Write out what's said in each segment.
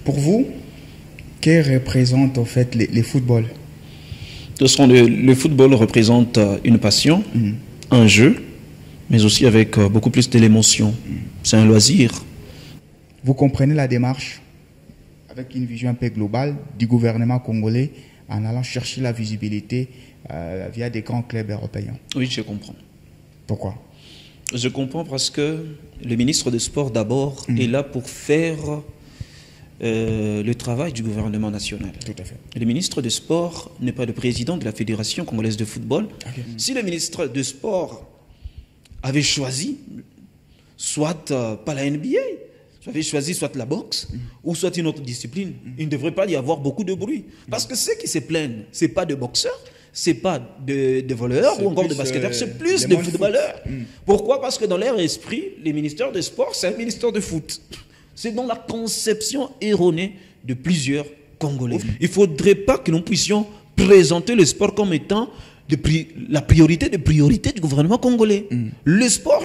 Pour vous, qu'est représente en fait les footballs? Le football représente une passion, un jeu, mais aussi avec beaucoup plus de l'émotion. C'est un loisir. Vous comprenez la démarche avec une vision un peu globale du gouvernement congolais en allant chercher la visibilité via des grands clubs européens? Oui, je comprends. Pourquoi? Je comprends parce que le ministre des Sports d'abord est là pour faire le travail du gouvernement national. Tout à fait. Le ministre des Sports n'est pas le président de la Fédération congolaise de football. Okay. Si le ministre des Sports avait choisi, soit pas la NBA, avait choisi soit la boxe ou soit une autre discipline, il ne devrait pas y avoir beaucoup de bruit. Parce que ceux qui se plaignent, ce n'est pas de boxeurs, ce n'est pas de voleurs ou encore de basketteurs, c'est plus de footballeurs. Pourquoi? Parce que dans leur esprit, le ministère des Sports, c'est un ministère de foot. C'est dans la conception erronée de plusieurs Congolais. Il ne faudrait pas que nous puissions présenter le sport comme étant la priorité des priorités du gouvernement congolais. Le sport,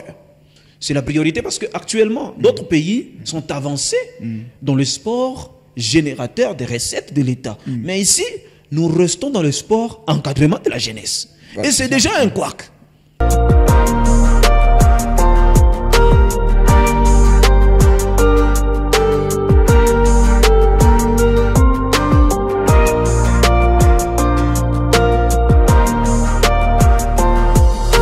c'est la priorité parce qu'actuellement, d'autres pays sont avancés dans le sport générateur des recettes de l'État. Mais ici, nous restons dans le sport encadrement de la jeunesse. Et c'est déjà un couac.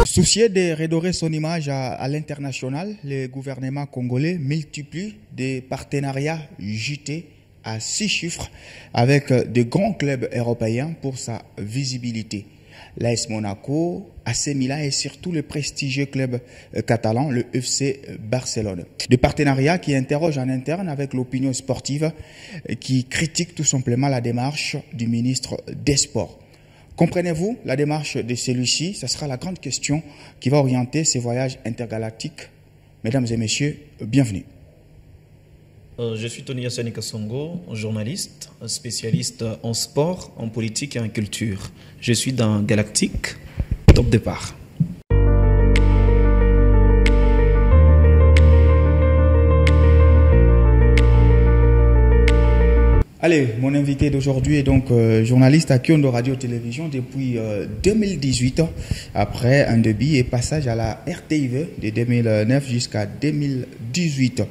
Soucieux de redorer son image à l'international, le gouvernement congolais multiplie des partenariats JT à 6 chiffres avec de grands clubs européens pour sa visibilité. L'AS Monaco, AC Milan et surtout le prestigieux club catalan, le FC Barcelone. Des partenariats qui interrogent en interne avec l'opinion sportive, qui critique tout simplement la démarche du ministre des Sports. Comprenez-vous la démarche de celui-ci? Ce sera la grande question qui va orienter ces voyages intergalactiques. Mesdames et messieurs, bienvenue. Je suis Tony Yassani Kasongo, journaliste, spécialiste en sport, en politique et en culture. Je suis dans Galactique, top départ. Allez, mon invité d'aujourd'hui est donc journaliste à Kyondo Radio-Télévision depuis 2018, après un début et passage à la RTIV de 2009 jusqu'à 2018.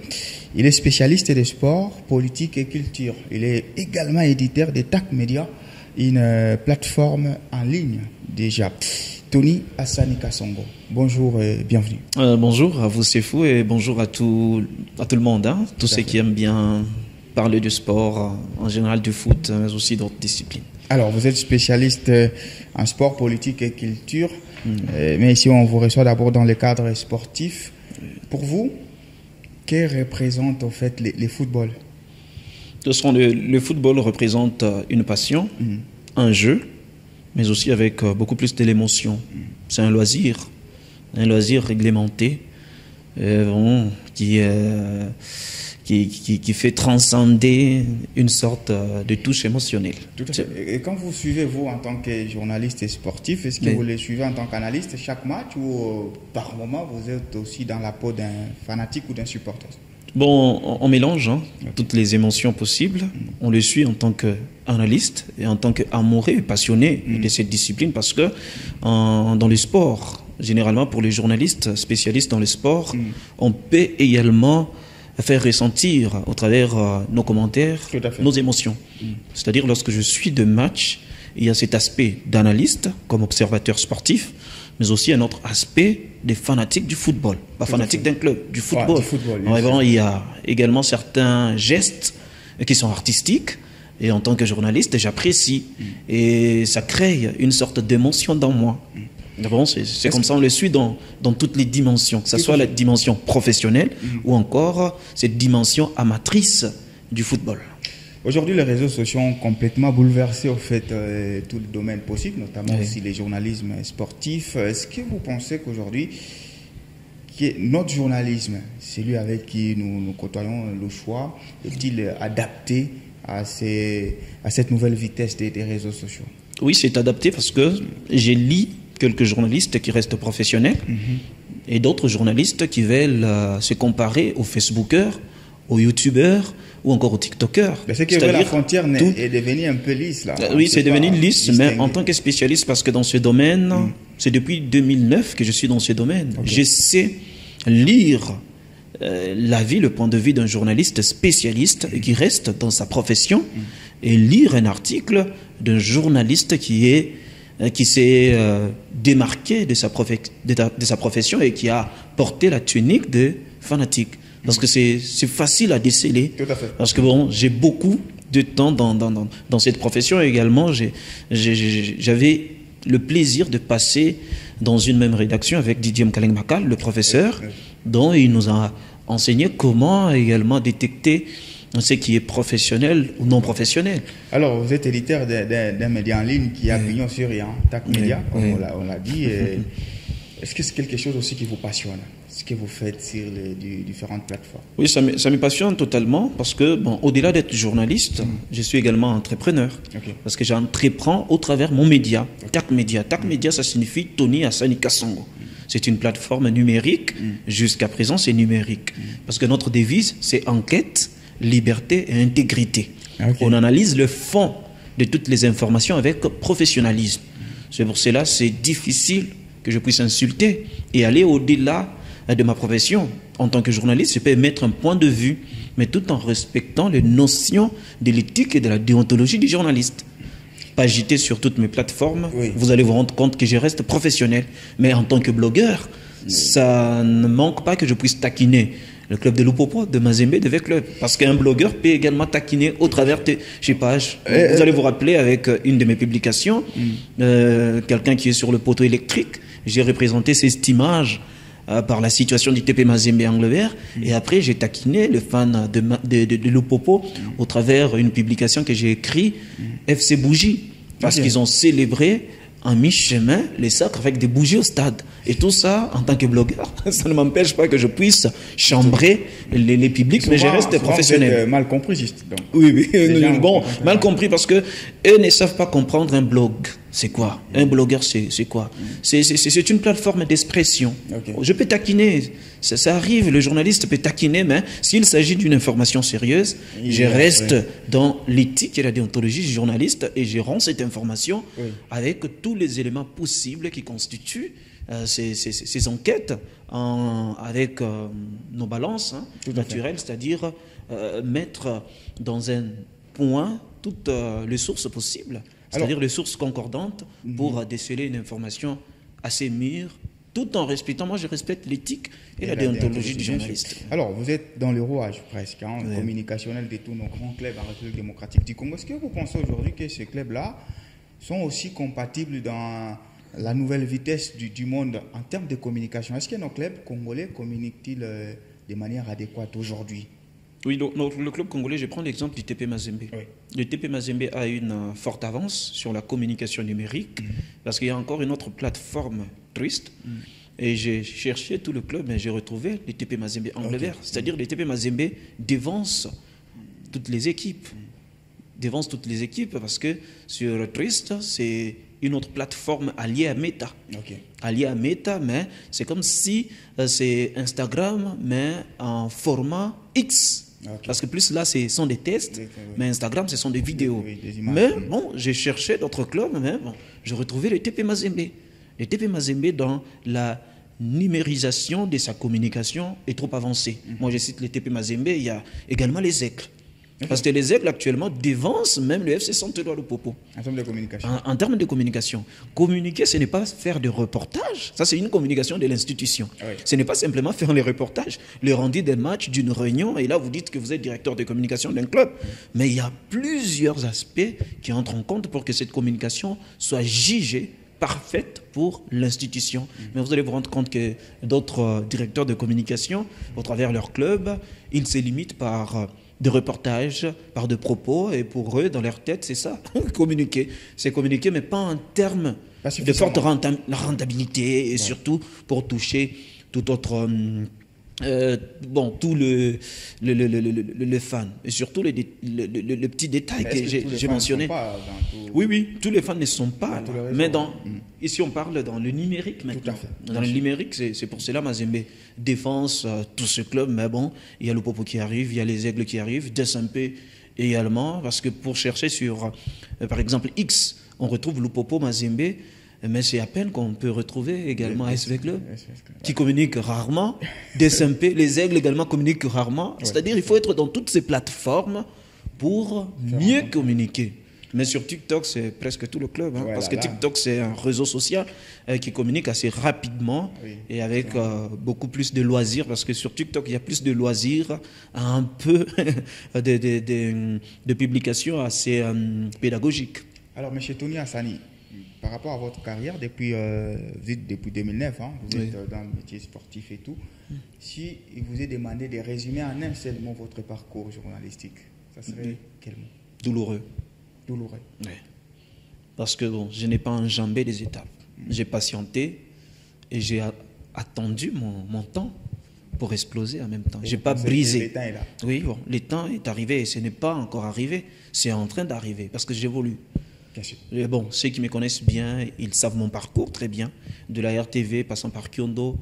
Il est spécialiste des sports, politique et culture. Il est également éditeur de TAC Media, une plateforme en ligne déjà. Tony Yassani Kasongo, bonjour et bienvenue. Bonjour à vous, c'est fou, et bonjour à tout le monde, hein, tous ceux qui aiment bien parler du sport, en général du foot, mais aussi d'autres disciplines. Alors, vous êtes spécialiste en sport, politique et culture, mais ici on vous reçoit d'abord dans le cadre sportif. Pour vous, que représente en fait les footballs? Le football représente une passion, un jeu, mais aussi avec beaucoup plus de l'émotion. C'est un loisir réglementé, qui fait transcender une sorte de touche émotionnelle. Tout à fait. Et quand vous suivez, vous, en tant que journaliste et sportif, est-ce que vous les suivez en tant qu'analyste chaque match ou par moment vous êtes aussi dans la peau d'un fanatique ou d'un supporter? Bon, on mélange toutes les émotions possibles. On le suit en tant qu'analyste et en tant qu'amoureux et passionné de cette discipline parce que dans le sport, généralement pour les journalistes spécialistes dans le sport, on peut également faire ressentir au travers nos commentaires, nos émotions. C'est-à-dire lorsque je suis de match, il y a cet aspect d'analyste comme observateur sportif, mais aussi un autre aspect des fanatiques du football, pas fanatiques d'un club, du football. Il y a également certains gestes qui sont artistiques et en tant que journaliste, j'apprécie et ça crée une sorte d'émotion dans moi. Bon, c'est comme ça, on le suit dans toutes les dimensions, que ce soit la dimension professionnelle ou encore cette dimension amatrice du football. Aujourd'hui, les réseaux sociaux ont complètement bouleversé au fait tout le domaine possible, notamment aussi les journalismes sportifs. Est-ce que vous pensez qu'aujourd'hui, notre journalisme, celui avec qui nous côtoyons le choix, est-il adapté à cette nouvelle vitesse des réseaux sociaux? Oui, c'est adapté parce que j'ai lu quelques journalistes qui restent professionnels et d'autres journalistes qui veulent se comparer aux Facebookers aux youtubeurs ou encore aux tiktokers. Mais c'est que la frontière est devenue un peu lisse là. Oui, c'est devenu lisse, mais en tant que spécialiste, parce que dans ce domaine, c'est depuis 2009 que je suis dans ce domaine. Je sais lire l'avis, le point de vue d'un journaliste spécialiste qui reste dans sa profession et lire un article d'un journaliste qui s'est démarqué de sa profession et qui a porté la tunique de fanatique. Parce que c'est facile à déceler. Tout à fait. Parce que bon, j'ai beaucoup de temps dans cette profession et également j'avais le plaisir de passer dans une même rédaction avec Didier Mkaleng Makal, le professeur, dont il nous a enseigné comment également détecter ce qui est professionnel ou non professionnel. Alors, vous êtes éditeur d'un média en ligne qui a pignon sur rien, TAC Média, comme on l'a dit. Est-ce que c'est quelque chose aussi qui vous passionne, ce que vous faites sur les différentes plateformes? Oui, ça me passionne totalement parce que, bon, au-delà d'être journaliste, je suis également entrepreneur. Parce que j'entreprends au travers mon média, TAC Média. TAC Média, ça signifie Tony Asani Kasongo. C'est une plateforme numérique. Jusqu'à présent, c'est numérique. Parce que notre devise, c'est enquête, liberté et intégrité. On analyse le fond de toutes les informations avec professionnalisme. C'est pour cela c'est difficile que je puisse insulter et aller au-delà de ma profession. En tant que journaliste, je peux émettre un point de vue, mais tout en respectant les notions de l'éthique et de la déontologie du journaliste. Pas agité sur toutes mes plateformes, vous allez vous rendre compte que je reste professionnel. Mais en tant que blogueur, ça ne manque pas que je puisse taquiner le club de Lupopo, de Mazembe, de V-Club. Parce qu'un blogueur peut également taquiner au travers de je sais pas, vous allez vous rappeler avec une de mes publications, quelqu'un qui est sur le poteau électrique, j'ai représenté cette image par la situation du TP Mazembe Anglevert, et après j'ai taquiné le fan de Lupopo au travers d'une publication que j'ai écrite, FC Bougie, parce qu'ils ont célébré en mi-chemin les sacres avec des bougies au stade. Et tout ça, en tant que blogueur, ça ne m'empêche pas que je puisse chambrer les publics, souvent, mais je reste professionnel. Mal compris, juste. Donc. Oui, bon, mal compris parce que eux ne savent pas comprendre un blog. C'est quoi? Un blogueur, c'est quoi? C'est une plateforme d'expression. Je peux taquiner, ça arrive, le journaliste peut taquiner, mais s'il s'agit d'une information sérieuse, je reste dans l'éthique et la déontologie du journaliste et je rends cette information avec tous les éléments possibles qui constituent ces enquêtes avec nos balances naturelles, c'est-à-dire mettre dans un point toutes les sources possibles. C'est-à-dire les sources concordantes pour déceler une information assez mûre, tout en respectant, moi je respecte l'éthique et la déontologie du journaliste. Alors, vous êtes dans le rouage presque, communicationnel de tous nos grands clubs en République démocratique du Congo. Est-ce que vous pensez aujourd'hui que ces clubs-là sont aussi compatibles dans la nouvelle vitesse du monde en termes de communication? Est-ce que nos clubs congolais communiquent-ils de manière adéquate aujourd'hui? Oui, donc, le club congolais, je prends l'exemple du TP Mazembe. Le TP Mazembe a une forte avance sur la communication numérique parce qu'il y a encore une autre plateforme triste. Et j'ai cherché tout le club, mais j'ai retrouvé le TP Mazembe Anglevert. C'est-à-dire le TP Mazembe dévance toutes les équipes. Dévance toutes les équipes parce que sur Trist, c'est une autre plateforme alliée à Meta. Alliée à Meta, mais c'est comme si c'est Instagram, mais en format X. Parce que plus là, ce sont des tests, mais Instagram, ce sont des vidéos. Des images, mais bon, j'ai cherché d'autres clubs, mais bon, j'ai retrouvé le TP Mazembe. Le TP Mazembe, dans la numérisation de sa communication, est trop avancé. Moi, je cite le TP Mazembe, il y a également les Aigles. Parce que les Aigles, actuellement, dévancent même le FC Saint-Éloi de Popo. En termes de communication. En termes de communication. Communiquer, ce n'est pas faire de reportages. Ça, c'est une communication de l'institution. Ce n'est pas simplement faire les reportages, le rendu des matchs, d'une réunion, et là, vous dites que vous êtes directeur de communication d'un club. Mais il y a plusieurs aspects qui entrent en compte pour que cette communication soit jugée parfaite pour l'institution. Mais vous allez vous rendre compte que d'autres directeurs de communication, au travers leur club, ils se limitent par de reportages, par de propos, et pour eux, dans leur tête, c'est ça, communiquer. C'est communiquer, mais pas en termes de forte rentabilité, et surtout pour toucher tout autre bon, tout le fan, et surtout le petit détail que j'ai mentionné. Oui, oui, tous les fans ne sont pas là. Mais ici on parle dans le numérique maintenant. Dans le numérique, c'est pour cela Mazembe défense tout ce club, mais bon, il y a le Popo qui arrive, il y a les Aigles qui arrivent, DSMP également, parce que pour chercher sur, par exemple, X, on retrouve le Popo Mazembe, mais c'est à peine qu'on peut retrouver également SV Club, qui communique rarement, DSMP, les Aigles également communiquent rarement, c'est-à-dire il faut être dans toutes ces plateformes pour mieux communiquer. Mais sur TikTok, c'est presque tout le club, hein, parce que TikTok, c'est un réseau social qui communique assez rapidement et avec beaucoup plus de loisirs, parce que sur TikTok, il y a plus de loisirs, un peu de publications assez pédagogiques. Alors, M. Tony Hassani, par rapport à votre carrière, depuis 2009, hein, vous êtes dans le métier sportif et tout, si il vous est demandé de résumer en un seul mot votre parcours journalistique, ça serait quel mot? Douloureux. Douloureux. Oui. Parce que bon, je n'ai pas enjambé les étapes. J'ai patienté et j'ai attendu mon temps pour exploser en même temps. Je n'ai pas brisé. Le temps est là. Oui, bon, le temps est arrivé et ce n'est pas encore arrivé. C'est en train d'arriver parce que j'évolue. Et bon, ceux qui me connaissent bien, ils savent mon parcours très bien. De la RTV, passant par Kyondo,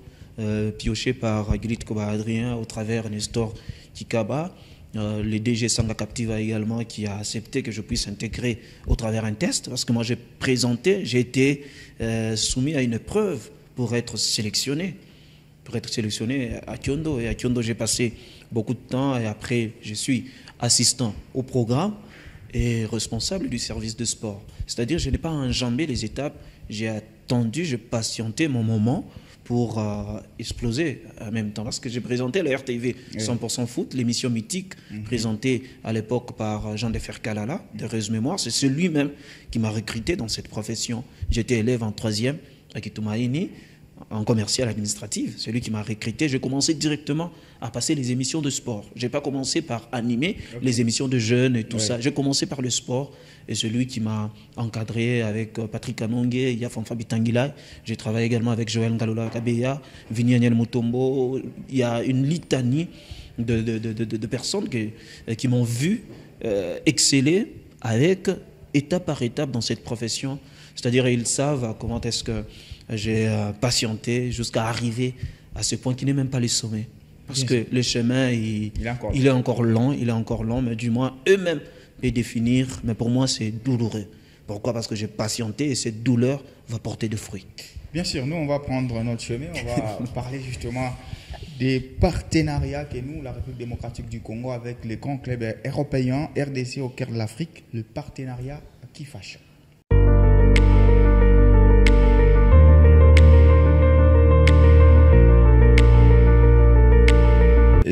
pioché par Grit Koba Adrien, au travers Nestor Kikaba. Le DG Sanga Captiva également qui a accepté que je puisse intégrer au travers un test parce que moi j'ai été soumis à une épreuve pour être sélectionné à Kyondo, et à Kyondo j'ai passé beaucoup de temps et après je suis assistant au programme et responsable du service de sport, c'est-à-dire je n'ai pas enjambé les étapes, j'ai attendu, j'ai patienté mon moment pour exploser en même temps. Parce que j'ai présenté la RTV 100% foot, l'émission mythique présentée à l'époque par Jean Defer Kalala, de Heureuse Mémoire. C'est celui-même qui m'a recruté dans cette profession. J'étais élève en 3e à Kitumaini, en commercial administratif. C'est lui qui m'a recruté. J'ai commencé directement à passer les émissions de sport. Je n'ai pas commencé par animer les émissions de jeunes et tout ça. J'ai commencé par le sport. Et celui qui m'a encadré avec Patrick Anongue, Yafanfa Bitangila. J'ai travaillé également avec Joël Ngalola Kabeya, Vignaniel Mutombo. Il y a une litanie de personnes qui m'ont vu exceller avec étape par étape dans cette profession. C'est-à-dire ils savent comment est-ce que j'ai patienté jusqu'à arriver à ce point qui n'est même pas le sommet. Parce que le chemin, il est encore long, mais du moins eux-mêmes peuvent définir. Mais pour moi, c'est douloureux. Pourquoi? Parce que j'ai patienté et cette douleur va porter des fruits. Bien sûr, nous, on va prendre notre chemin. On va parler justement des partenariats que nous, la République démocratique du Congo, avec les grands clubs européens, RDC au cœur de l'Afrique, le partenariat qui fâche.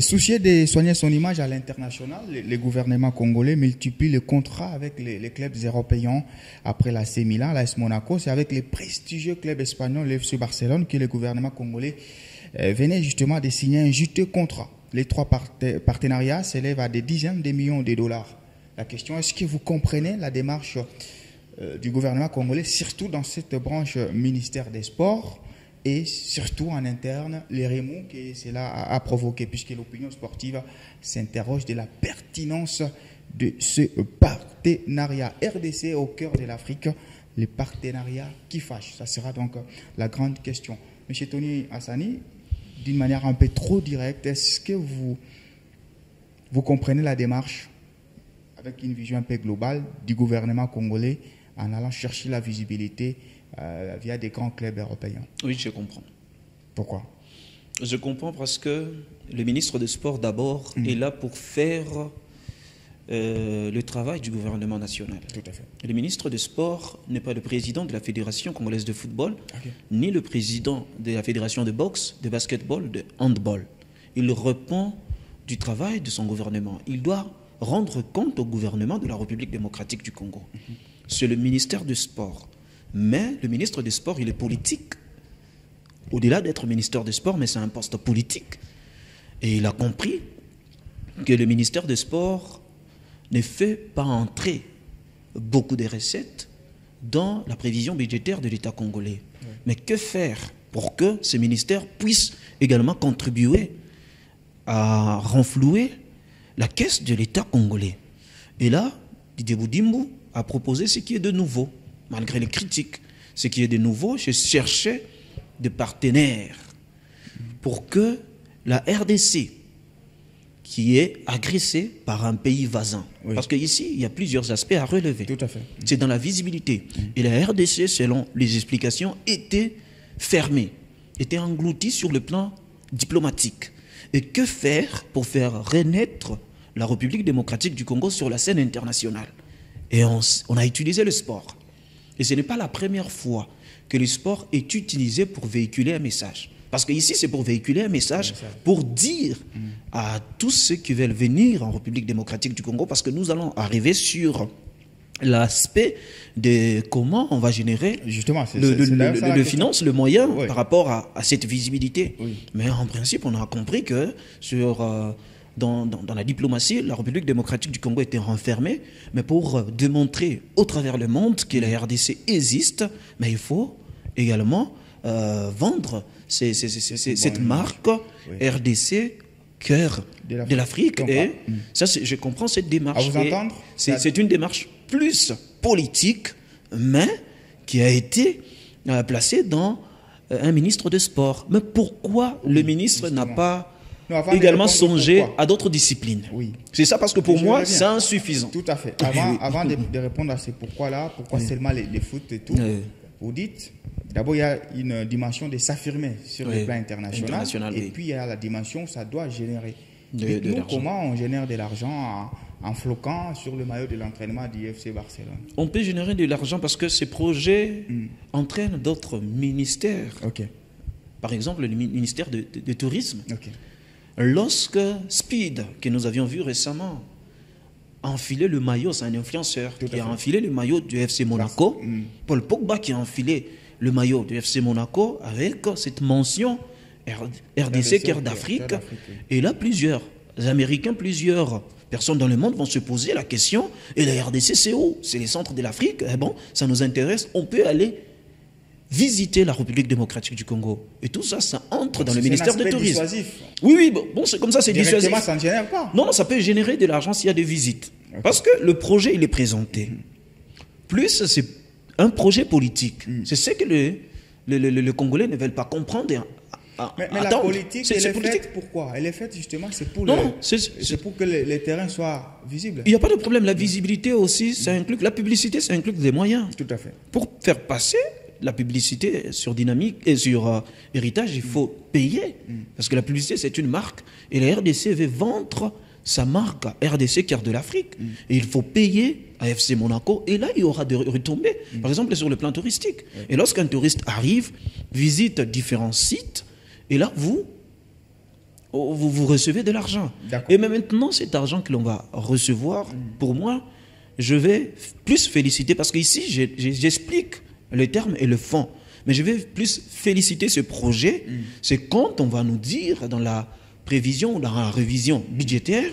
Soucié de soigner son image à l'international, le gouvernement congolais multiplie les contrats avec les clubs européens après l'AC Milan, l'AS Monaco. C'est avec les prestigieux clubs espagnols, le FC Barcelone, que le gouvernement congolais venait justement de signer un juteux contrat. Les trois partenariats s'élèvent à des dizaines de millions de dollars. La question, est-ce que vous comprenez la démarche du gouvernement congolais, surtout dans cette branche ministère des Sports? Et surtout en interne, les remous que cela a provoqué, puisque l'opinion sportive s'interroge de la pertinence de ce partenariat RDC au cœur de l'Afrique, le partenariat qui fâche. Ça sera donc la grande question. Monsieur Tony Hassani, d'une manière un peu trop directe, est-ce que vous comprenez la démarche avec une vision un peu globale du gouvernement congolais en allant chercher la visibilité via des grands clubs européens? Oui, je comprends. Pourquoi? Je comprends parce que le ministre des Sports, d'abord, est là pour faire le travail du gouvernement national. Tout à fait. Le ministre des Sports n'est pas le président de la Fédération congolaise de football, ni le président de la Fédération de boxe, de basketball, de handball. Il répond du travail de son gouvernement. Il doit rendre compte au gouvernement de la République démocratique du Congo. C'est le ministère du Sport. Mais le ministre des Sports, il est politique. Au-delà d'être ministère des Sports, mais c'est un poste politique. Et il a compris que le ministère des Sports ne fait pas entrer beaucoup de recettes dans la prévision budgétaire de l'État congolais. Mais que faire pour que ce ministère puisse également contribuer à renflouer la caisse de l'État congolais. Et là, Didier Boudimbo a proposé ce qui est de nouveau, malgré les critiques. Ce qui est de nouveau, je cherchais des partenaires pour que la RDC, qui est agressée par un pays voisin, parce qu'ici, il y a plusieurs aspects à relever. Tout à fait. C'est dans la visibilité. Et la RDC, selon les explications, était fermée, était engloutie sur le plan diplomatique. Et que faire pour faire renaître la République démocratique du Congo sur la scène internationale? Et on a utilisé le sport. Et ce n'est pas la première fois que le sport est utilisé pour véhiculer un message. Parce qu'ici, c'est pour véhiculer un message, pour dire à tous ceux qui veulent venir en République démocratique du Congo, parce que nous allons arriver sur l'aspect de comment on va générer justement le finance, le moyen par rapport à cette visibilité. Oui. Mais en principe, on a compris que dans la diplomatie, la République démocratique du Congo était renfermée, mais pour démontrer au travers le monde que la RDC existe, mais il faut également vendre cette marque RDC, cœur de l'Afrique. Et ça, je comprends cette démarche. À vous entendre, c'est une démarche plus politique, mais qui a été placée dans un ministre de sport. Mais pourquoi le ministre n'a pas également songé à d'autres disciplines? C'est ça, parce que pour moi, c'est insuffisant. Tout à fait. Avant de répondre à ces pourquoi-là, pourquoi seulement les foot et tout, vous dites, d'abord, il y a une dimension de s'affirmer sur le plan international, et puis il y a la dimension où ça doit générer. Nous, comment on génère de l'argent en floquant sur le maillot de l'entraînement du FC Barcelone? On peut générer de l'argent parce que ces projets entraînent d'autres ministères. Par exemple, le ministère du Tourisme. Lorsque Speed, que nous avions vu récemment, a enfilé le maillot, c'est un influenceur qui a enfilé le maillot du FC Monaco, Paul Pogba qui a enfilé le maillot du FC Monaco avec cette mention RDC, cœur d'Afrique. Et là, plusieurs Américains, plusieurs personnes dans le monde vont se poser la question, et la RDC, c'est où? C'est les centres de l'Afrique. Eh bon, ça nous intéresse, on peut aller visiter la République démocratique du Congo. Et tout ça, ça entre dans le ministère du Tourisme. Oui, bon, c'est comme ça, c'est dissuasif. Directement, ça ne génère pas. Non, ça peut générer de l'argent s'il y a des visites. Parce que le projet, il est présenté. Plus, c'est un projet politique. C'est ce que les Congolais ne veulent pas comprendre. Mais la politique, elle est faite pourquoi? Elle est faite justement, c'est pour que les terrains soient visibles. Il n'y a pas de problème. La visibilité aussi, ça inclut, la publicité, ça inclut des moyens. Tout à fait. Pour faire passer la publicité sur Dynamique et sur Héritage, il faut payer. Parce que la publicité, c'est une marque. Et la RDC veut vendre sa marque à RDC, cœur de l'Afrique. Et il faut payer à FC Monaco. Et là, il y aura des retombées. Par exemple, sur le plan touristique. Et lorsqu'un touriste arrive, visite différents sites, et là, vous recevez de l'argent. Et même maintenant, cet argent que l'on va recevoir, pour moi, je vais plus féliciter, parce qu'ici, j'explique le terme et le fond. Mais je vais plus féliciter ce projet. C'est quand on va nous dire dans la prévision, dans la révision budgétaire,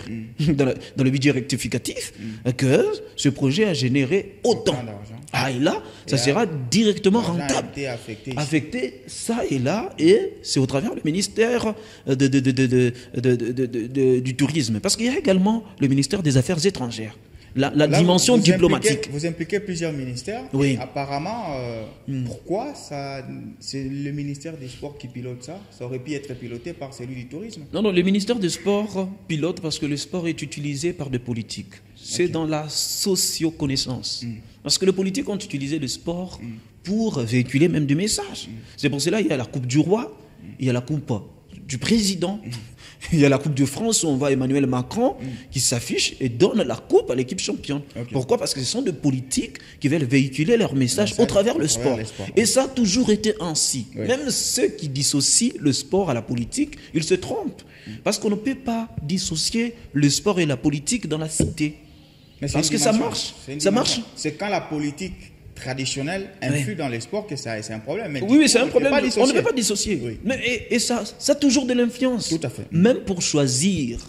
dans le budget rectificatif, que ce projet a généré autant. Et là, ça sera directement rentable. Affecté ça et là, et c'est au travers du ministère du Tourisme. Parce qu'il y a également le ministère des Affaires étrangères. La dimension diplomatique. Vous impliquez plusieurs ministères. Oui. Apparemment, pourquoi c'est le ministère des Sports qui pilote ça? Ça aurait pu être piloté par celui du Tourisme. Non, le ministère des Sports pilote parce que le sport est utilisé par des politiques. C'est dans la socio-connaissance. Parce que les politiques ont utilisé le sport pour véhiculer même des messages. C'est pour cela qu'il y a la Coupe du Roi, il y a la Coupe du Président. Il y a la Coupe de France où on voit Emmanuel Macron qui s'affiche et donne la coupe à l'équipe championne. Pourquoi? Parce que ce sont des politiques qui veulent véhiculer leur message au travers le sport. Et ça a toujours été ainsi. Même ceux qui dissocient le sport à la politique, ils se trompent. Parce qu'on ne peut pas dissocier le sport et la politique dans la cité. Parce que ça marche. Ça marche. C'est quand la politique traditionnelle influe dans les sports que c'est un problème. Mais oui, c'est un problème. On ne peut pas dissocier. Et ça a toujours de l'influence. Tout à fait. Même pour choisir,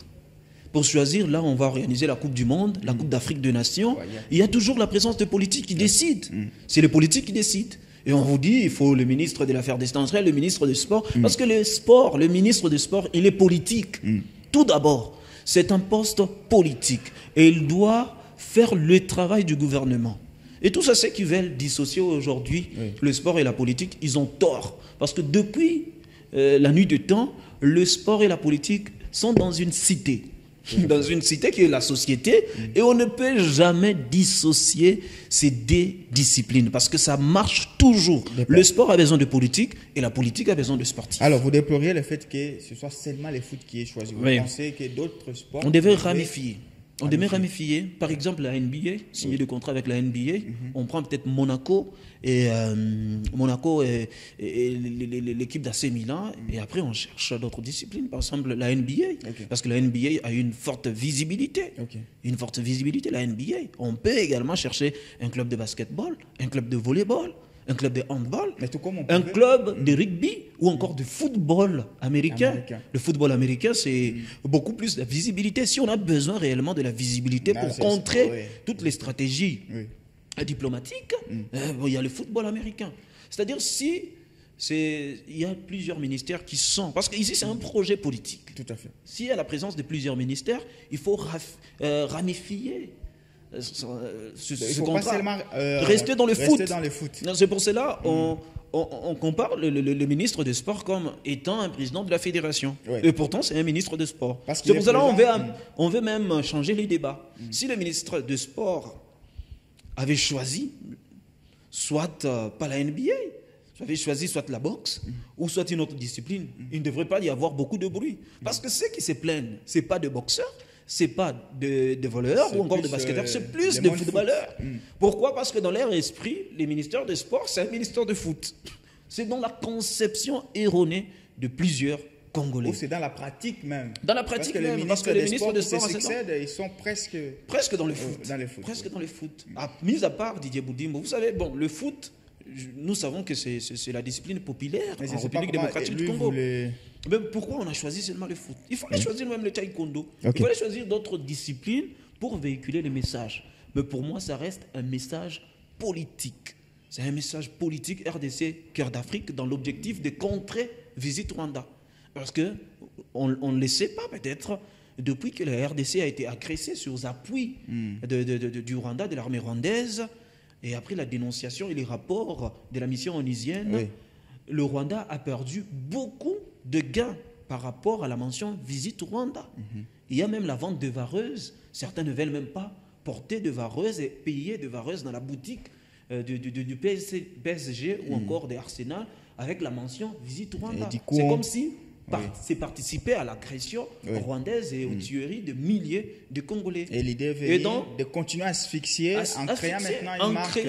là, on va organiser la Coupe du Monde, la Coupe d'Afrique des Nations. Il y a toujours la présence de politiques qui décident. C'est les politiques qui décident. Et on vous dit, il faut le ministre de l'Affaires étrangères, le ministre du Sport. Parce que le ministre du Sport, il est politique. Tout d'abord, c'est un poste politique et il doit faire le travail du gouvernement. Et tous ceux qui veulent dissocier aujourd'hui le sport et la politique, ils ont tort. Parce que depuis la nuit du temps, le sport et la politique sont dans une cité. Dans une cité qui est la société, et on ne peut jamais dissocier ces deux disciplines parce que ça marche toujours. Le sport a besoin de politique et la politique a besoin de sportifs. Alors, vous déploriez le fait que ce soit seulement le foot qui est choisi. Vous pensez que d'autres sports... On devait ramifier. On devait ramifier. Par exemple, la NBA, signer des contrats avec la NBA, on prend peut-être Monaco et l'équipe d'AC Milan, et après on cherche d'autres disciplines, par exemple la NBA, parce que la NBA a une forte visibilité. Une forte visibilité, la NBA. On peut également chercher un club de basketball, un club de volleyball, un club de handball, un club de rugby ou encore de football américain. Le football américain, c'est beaucoup plus de visibilité. Si on a besoin réellement de la visibilité pour contrer toutes les stratégies diplomatiques, il y a le football américain. C'est-à-dire il y a plusieurs ministères qui sont... Parce qu'ici, c'est un projet politique. Tout à fait. S'il y a la présence de plusieurs ministères, il faut ramifier ce contrat. Pas seulement rester dans le foot. C'est pour cela on compare le ministre des Sports comme étant un président de la fédération. Et pourtant, c'est un ministre de sport. C'est pour cela on veut même changer les débats. Si le ministre des Sports avait choisi soit pas la NBA, avait choisi soit la boxe ou soit une autre discipline, il ne devrait pas y avoir beaucoup de bruit. Parce que ceux qui se plaignent, ce n'est pas de boxeurs, ce n'est pas de voleurs ou encore de basketteurs, c'est plus de footballeurs. Pourquoi? Parce que dans leur esprit, les ministères de sport, c'est un ministère de foot. C'est dans la conception erronée de plusieurs Congolais. Ou c'est dans la pratique même. Dans la pratique même, parce que les ministres de sport ils sont presque dans le foot. Presque dans le foot. Mis à part Didier Boudimbo, vous savez, bon, le foot, nous savons que c'est la discipline populaire en République démocratique du Congo. Mais pourquoi on a choisi seulement le foot? Il fallait choisir même le taekwondo. Il fallait choisir d'autres disciplines pour véhiculer les messages. Mais pour moi, ça reste un message politique. C'est un message politique RDC, Cœur d'Afrique, dans l'objectif de contrer Visite Rwanda. Parce qu'on ne le sait pas peut-être, depuis que la RDC a été agressée sur appui du Rwanda, de l'armée rwandaise, et après la dénonciation et les rapports de la mission onusienne, le Rwanda a perdu beaucoup de gains par rapport à la mention Visite Rwanda. Il y a même la vente de vareuses. Certains ne veulent même pas porter de vareuses et payer de vareuses dans la boutique du PSG ou encore de Arsenal avec la mention Visite Rwanda. C'est comme si c'est participer à l'agression rwandaise et aux tueries de milliers de Congolais. Et l'idée est de continuer à asphyxier en créant maintenant une marque.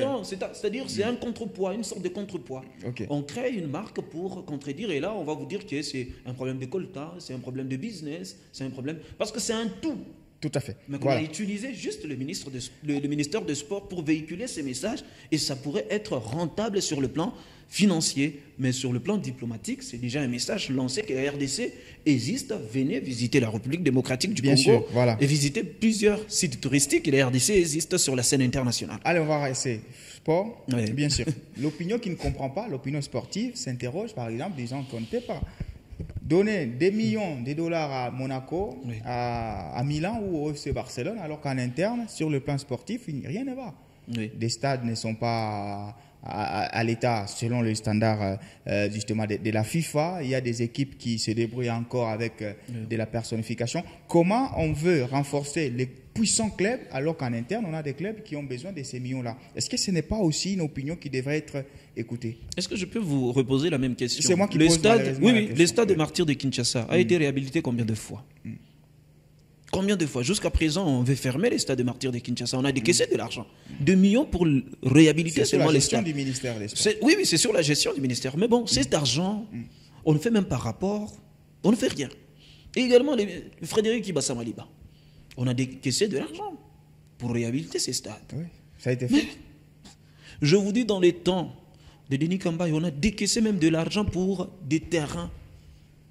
C'est-à-dire c'est un contrepoids, une sorte de contrepoids. On crée une marque pour contredire et là on va vous dire que c'est un problème de quota, c'est un problème de business, c'est un problème... Parce que c'est un tout. Tout à fait. Mais on a utilisé juste le ministère des Sports pour véhiculer ces messages et ça pourrait être rentable sur le plan financier, mais sur le plan diplomatique, c'est déjà un message lancé que la RDC existe. Venez visiter la République démocratique du Congo et visiter plusieurs sites touristiques et la RDC existe sur la scène internationale. Allez, on va rester sport, bien sûr. L'opinion qui ne comprend pas, l'opinion sportive, s'interroge par exemple, disant qu'on ne peut pas donner des millions de dollars à Monaco, à Milan ou au FC Barcelone, alors qu'en interne, sur le plan sportif, rien ne va. Des stades ne sont pas à l'état selon les standards justement de la FIFA. Il y a des équipes qui se débrouillent encore avec de la personnification. Comment on veut renforcer les puissants clubs alors qu'en interne, on a des clubs qui ont besoin de ces millions-là? Est-ce que ce n'est pas aussi une opinion qui devrait être écoutée? Est-ce que je peux vous reposer la même question? C'est moi qui pose la question. Le stade des Martyrs de Kinshasa a été réhabilité combien de fois? Combien de fois? Jusqu'à présent, on veut fermer les stades de Martyrs de Kinshasa. On a décaissé de l'argent. 2 millions pour réhabiliter seulement les stades. C'est sur la gestion du ministère des Sports. Oui, c'est sur la gestion du ministère. Mais bon, cet argent, on ne fait même pas rapport. On ne fait rien. Et également, Frédéric Ibassa Maliba. On a décaissé de l'argent pour réhabiliter ces stades. Oui, ça a été fait. Mais, je vous dis, dans les temps de Denis Kambaye, on a décaissé même de l'argent pour des terrains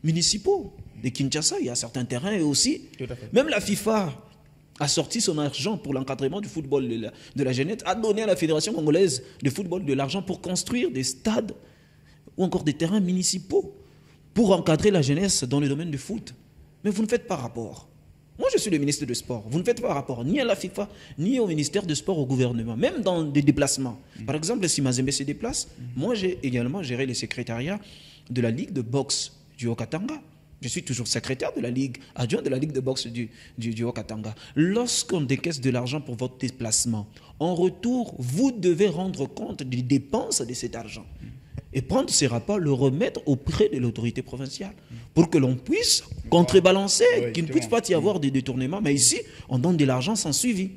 municipaux. De Kinshasa, il y a certains terrains et aussi, même la FIFA a sorti son argent pour l'encadrement du football de la jeunesse, a donné à la Fédération congolaise de football de l'argent pour construire des stades ou encore des terrains municipaux pour encadrer la jeunesse dans le domaine du foot. Mais vous ne faites pas rapport. Moi, je suis le ministre de Sport. Vous ne faites pas rapport ni à la FIFA, ni au ministère de Sport, au gouvernement, même dans des déplacements. Par exemple, si Mazembe se déplace, moi, j'ai également géré le secrétariat de la Ligue de boxe du Haut-Katanga. Je suis toujours secrétaire de la Ligue, adjoint de la Ligue de boxe du Haut-Katanga. Lorsqu'on décaisse de l'argent pour votre déplacement, en retour, vous devez rendre compte des dépenses de cet argent. Et prendre ces rapports, le remettre auprès de l'autorité provinciale pour que l'on puisse contrebalancer, qu'il ne puisse pas y avoir des détournements. Mais ici, on donne de l'argent sans suivi.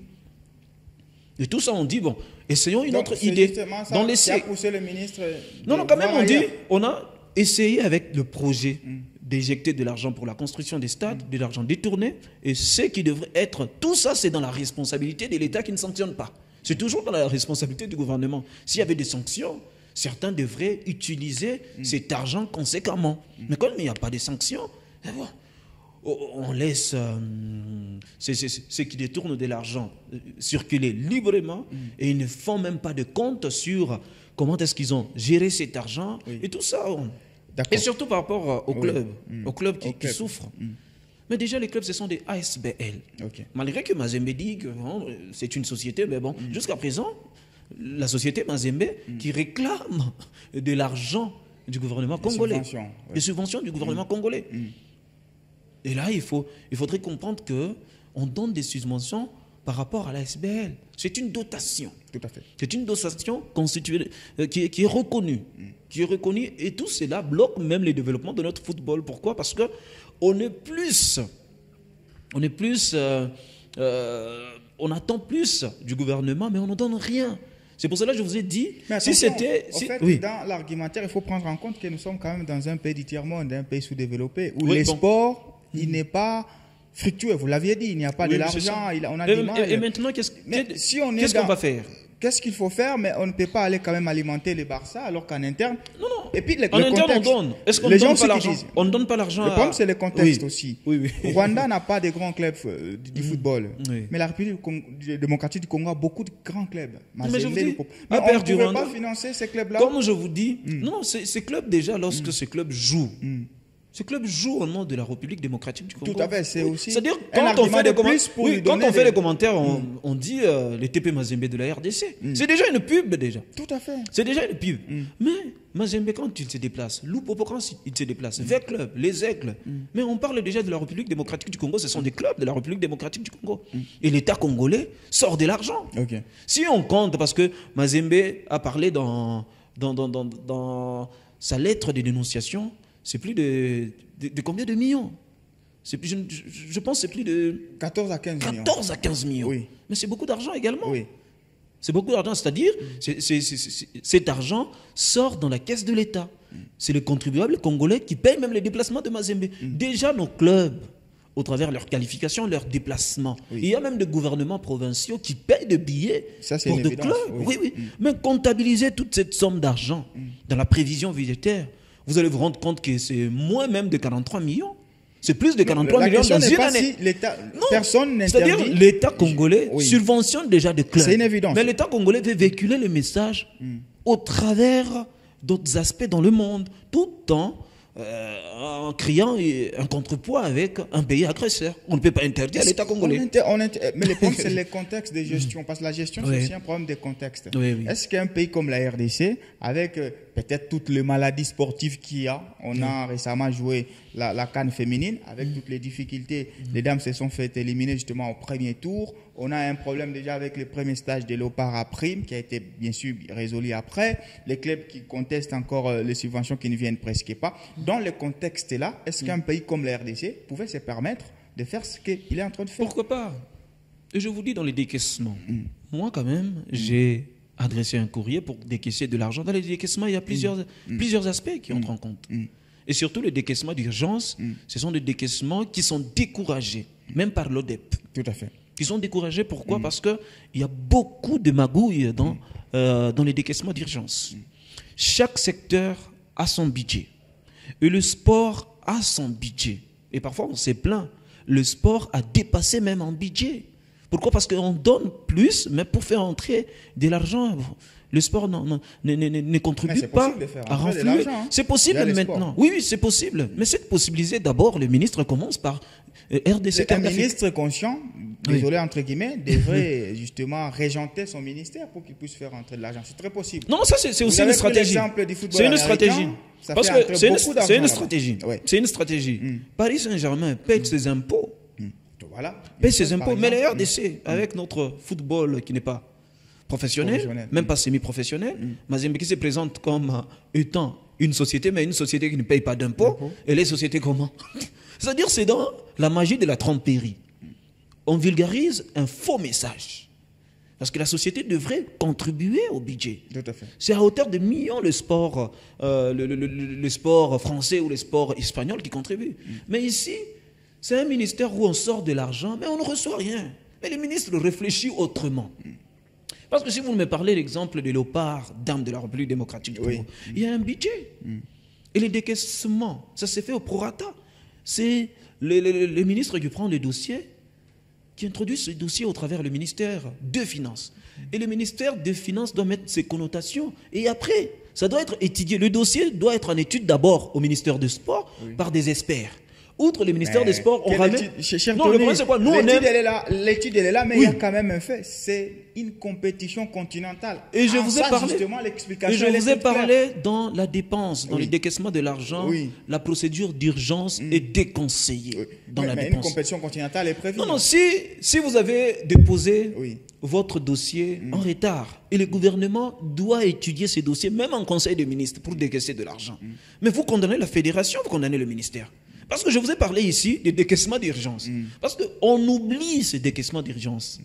Et tout ça, on dit, bon, essayons une autre idée. Dans les qui a poussé le ministre. Non, quand même, on dit, on a essayé avec le projet d'éjecter de l'argent pour la construction des stades, de l'argent détourné, et ce qui devrait être, tout ça, c'est dans la responsabilité de l'État qui ne sanctionne pas. C'est toujours dans la responsabilité du gouvernement. S'il y avait des sanctions, certains devraient utiliser cet argent conséquemment. Mais comme il n'y a pas de sanctions, on laisse ceux qui détournent de l'argent circuler librement et ils ne font même pas de compte sur comment est-ce qu'ils ont géré cet argent et tout ça. Et surtout par rapport aux clubs qui souffrent. Mais déjà, les clubs, ce sont des ASBL. Malgré que Mazembe dit que c'est une société, mais bon, jusqu'à présent, la société Mazembe qui réclame de l'argent du gouvernement congolais, des subventions du gouvernement congolais. Et là, il faudrait comprendre qu'on donne des subventions par rapport à la SBL. C'est une dotation. Tout à fait. C'est une dotation constituée, qui est reconnue. Qui est reconnue. Et tout cela bloque même le développement de notre football. Pourquoi? Parce qu'on est plus... on attend plus du gouvernement, mais on ne donne rien. C'est pour cela que je vous ai dit, si c'était... Dans l'argumentaire, il faut prendre en compte que nous sommes quand même dans un pays du tiers-monde, un pays sous-développé, où les sports, il n'est pas fructueux. Vous l'aviez dit, il n'y a pas de l'argent, on a du mal. Et maintenant, qu'est-ce qu'on va faire? Qu'est-ce qu'il faut faire? Mais on ne peut pas aller quand même alimenter les Barça, alors qu'en interne... Non. Et puis, en interne, on donne. Est-ce qu'on ne donne pas l'argent? On ne donne pas l'argent. Le problème, c'est le contexte aussi. Oui. Rwanda n'a pas de grands clubs du football. Mais la République démocratique du Congo a beaucoup de grands clubs. Mais je vous dis, on ne pouvait pas financer ces clubs-là. Comme je vous dis, non, ces clubs, déjà, lorsque ces clubs jouent, ce club joue au nom de la République démocratique du Congo. Tout à fait, c'est aussi. C'est-à-dire, quand on fait des commentaires, on dit les TP Mazembe de la RDC. C'est déjà une pub, déjà. Tout à fait. C'est déjà une pub. Mais Mazembe, quand il se déplace, Lupopo, quand il se déplace, Vert Club, les Aigles. Mais on parle déjà de la République démocratique du Congo. Ce sont des clubs de la République démocratique du Congo. Et l'État congolais sort de l'argent. Si on compte, parce que Mazembe a parlé dans sa lettre de dénonciation, c'est plus de combien de millions? Je pense que c'est plus de 14 à 15 millions. 14 à 15 millions. Oui. Mais c'est beaucoup d'argent également. Oui. C'est beaucoup d'argent, c'est-à-dire cet argent sort dans la caisse de l'État. C'est le contribuable congolais qui paye même les déplacements de Mazembe. Déjà, nos clubs, au travers de leurs qualifications, leurs déplacements, il y a même des gouvernements provinciaux qui payent des billets pour des clubs. Oui. Mais comptabiliser toute cette somme d'argent dans la prévision budgétaire, vous allez vous rendre compte que c'est moins même de 43 millions. C'est plus de 43 millions dans une année. Si personne n'interdit. C'est-à-dire l'État congolais subventionne déjà des clubs. C'est une évidence. Mais l'État congolais veut véhiculer le message au travers d'autres aspects dans le monde, tout en créant un contrepoids avec un pays agresseur. On ne peut pas interdire à l'État congolais. Mais le problème, c'est le contexte de gestion. Parce que la gestion, c'est aussi un problème de contexte. Est-ce qu'un pays comme la RDC, avec peut-être toutes les maladies sportives qu'il y a, on a récemment joué la CAN féminine, avec toutes les difficultés, les dames se sont fait éliminer justement au premier tour. On a un problème déjà avec le premier stage de l'OPAR à prime, qui a été bien sûr résolu après. Les clubs qui contestent encore les subventions qui ne viennent presque pas. Dans le contexte-là, est-ce qu'un pays comme la RDC pouvait se permettre de faire ce qu'il est en train de faire? Pourquoi pas? Et je vous dis dans les décaissements. Moi, quand même, j'ai adressé un courrier pour décaisser de l'argent. Dans les décaissements, il y a plusieurs aspects qui entrent en compte. Et surtout, les décaissements d'urgence, ce sont des décaissements qui sont découragés, même par l'ODEP. Tout à fait. Qui sont découragés, pourquoi? Parce qu'il y a beaucoup de magouilles dans les décaissements d'urgence. Chaque secteur a son budget. Et le sport a son budget. Et parfois, on s'est plaint. Le sport a dépassé même en budget. Pourquoi? Parce qu'on donne plus, mais pour faire entrer de l'argent, le sport ne contribue pas à renflouer. C'est possible maintenant. Oui, c'est possible. Mais cette possibilité, d'abord, le ministre commence par RDC. Un ministre conscient, désolé entre guillemets, devrait justement régenter son ministère pour qu'il puisse faire entrer de l'argent. C'est très possible. Non, ça c'est aussi une stratégie. C'est une stratégie. Parce que c'est une stratégie. C'est une stratégie. Paris Saint-Germain paye ses impôts. Voilà. Paye ses impôts. Mais la RDC, avec notre football qui n'est pas professionnel, même pas semi-professionnel, Mazembe se présente comme étant une société, mais une société qui ne paye pas d'impôts. Et les sociétés comment? C'est-à-dire c'est dans la magie de la tromperie. On vulgarise un faux message. Parce que la société devrait contribuer au budget. Tout à fait. C'est à hauteur de millions le sport français ou le sport espagnol qui contribue. Mais ici, c'est un ministère où on sort de l'argent, mais on ne reçoit rien. Mais le ministre réfléchit autrement. Parce que si vous me parlez l'exemple de Léopard, dame de la République démocratique du Congo, il y a un budget. Et les décaissements, ça s'est fait au prorata. C'est le ministre qui prend le dossier, qui introduit ce dossier au travers du ministère des Finances. Et le ministère des Finances doit mettre ses connotations. Et après, ça doit être étudié. Le dossier doit être en étude d'abord au ministère du Sport par des experts. Outre le ministère des Sports, on ramène... Non, le problème c'est quoi? L'étude elle est là, mais il y a quand même un fait. C'est une compétition continentale. Et je vous ai parlé, justement, l'explication. Et je vous ai parlé dans la dépense, dans le décaissement de l'argent, la procédure d'urgence est déconseillée dans la dépense. Mais une compétition continentale est prévue. Non, si vous avez déposé votre dossier en retard, et le gouvernement doit étudier ces dossiers, même en conseil des ministres, pour décaisser de l'argent. Mais vous condamnez la fédération, vous condamnez le ministère. Parce que je vous ai parlé ici des décaissements d'urgence. Parce qu'on oublie ces décaissements d'urgence.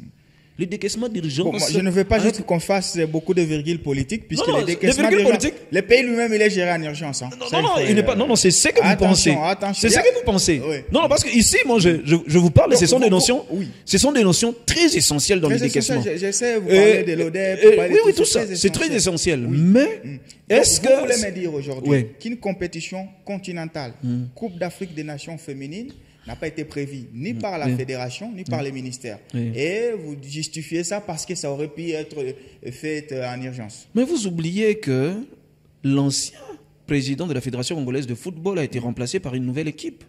Les décaissements d'urgence... je ne veux pas juste qu'on fasse beaucoup de virgules politiques, puisque les décaissements d'urgence... Le pays lui-même, il est géré en urgence. Hein. Non, c'est ce que vous pensez. C'est ce que vous pensez. Non, parce que ici, moi, je vous parle, ce sont des notions... Ce sont des notions très essentielles dans les décaissements. J'essaie de vous parler de l'ODEP. Oui, tout ça, c'est très essentiel. Mais... Est-ce que vous voulez me dire aujourd'hui qu'une compétition continentale, Coupe d'Afrique des Nations féminines, n'a pas été prévue ni par la fédération, ni par les ministères. Et vous justifiez ça parce que ça aurait pu être fait en urgence. Mais vous oubliez que l'ancien président de la Fédération congolaise de football a été remplacé par une nouvelle équipe.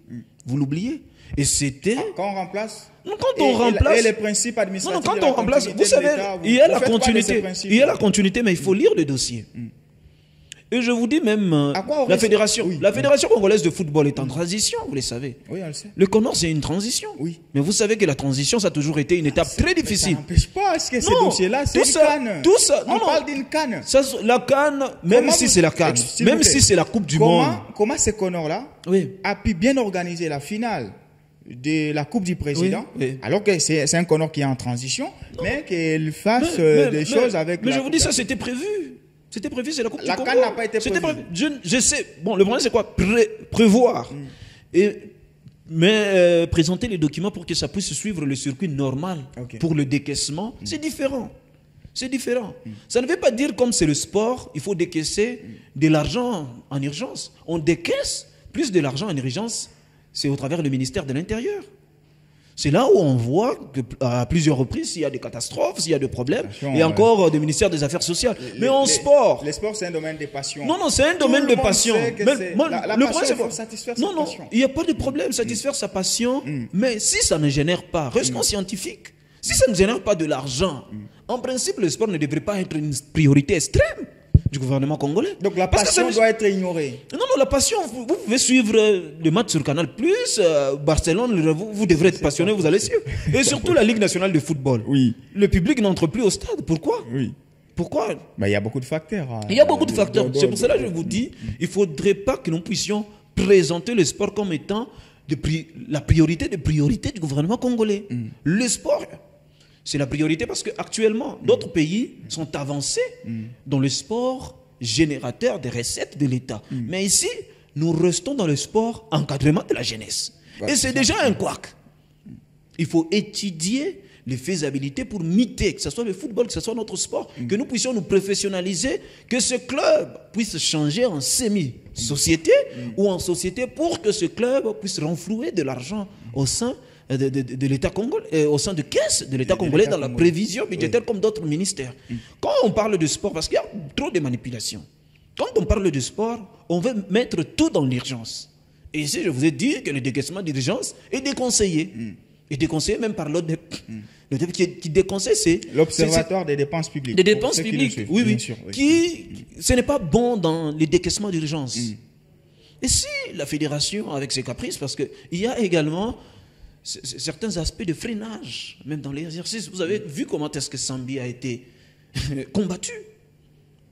Vous l'oubliez? Et c'était... Quand on remplace... Non, quand on remplace... Et les principes administratifs... Non, quand on remplace... Vous savez, il y a la continuité. Il y a la continuité, mais il faut lire le dossier. Et je vous dis même, la Fédération congolaise de football est en transition, vous le savez. Oui, on le sait. Le CONOR, c'est une transition. Oui. Mais vous savez que la transition, ça a toujours été une étape très difficile. Ça n'empêche pas, est-ce que ces dossiers-là, c'est une canne? Tout ça, on parle d'une canne. La canne, même si c'est la canne, même si c'est la Coupe du Monde. Comment ce CONOR-là a pu bien organiser la finale de la Coupe du Président, alors que c'est un CONOR qui est en transition, mais qu'il fasse des choses avec... Mais je vous dis ça, c'était prévu. C'était prévu, c'est la Coupe du Congo. La CAN n'a pas été prévue. Je sais. Bon, le problème, c'est quoi? Prévoir. Mais présenter les documents pour que ça puisse suivre le circuit normal pour le décaissement, c'est différent. C'est différent. Ça ne veut pas dire, comme c'est le sport, il faut décaisser de l'argent en urgence. On décaisse plus de l'argent en urgence, c'est au travers du ministère de l'Intérieur. C'est là où on voit qu'à plusieurs reprises, s'il y a des catastrophes, s'il y a des problèmes, et encore du ministère des Affaires sociales. Mais en sport... Le sport, c'est un domaine de passion. Non, c'est un domaine de passion. Le problème, c'est qu'il satisfaire sa passion. Non, il n'y a pas de problème, satisfaire sa passion. Mais si ça ne génère pas, restons scientifiques, si ça ne génère pas de l'argent, en principe, le sport ne devrait pas être une priorité extrême du gouvernement congolais. Donc la passion doit être ignorée. Non, la passion, vous pouvez suivre le match sur Canal+, Barcelone, vous devrez être passionné, vous allez suivre. Et surtout la Ligue nationale de football. Oui. Le public n'entre plus au stade. Pourquoi? Oui. Pourquoi? Il y a beaucoup de facteurs. Il y a beaucoup de facteurs. C'est pour cela que je vous dis, il ne faudrait pas que nous puissions présenter le sport comme étant la priorité des priorités du gouvernement congolais. Le sport... C'est la priorité parce qu'actuellement, d'autres pays sont avancés dans le sport générateur des recettes de l'État. Mais ici, nous restons dans le sport encadrement de la jeunesse. Et c'est déjà un couac. Il faut étudier les faisabilités pour miter, que ce soit le football, que ce soit notre sport, que nous puissions nous professionnaliser, que ce club puisse changer en semi-société ou en société pour que ce club puisse renflouer de l'argent au sein de l'État congolais, au sein de caisse de l'État congolais dans la prévision budgétaire comme d'autres ministères. Quand on parle de sport, parce qu'il y a trop de manipulations, quand on parle de sport, on veut mettre tout dans l'urgence. Et ici, je vous ai dit que le décaissement d'urgence est déconseillé. Et déconseillé même par l'ODEP. L'ODEP qui déconseille, c'est... L'Observatoire des dépenses publiques. Des dépenses publiques, oui. Sûr, Ce n'est pas bon dans les décaissements d'urgence. Et si la fédération, avec ses caprices, parce qu'il y a également certains aspects de freinage, même dans l'exercice. Vous avez vu comment est-ce que Sambi a été combattu.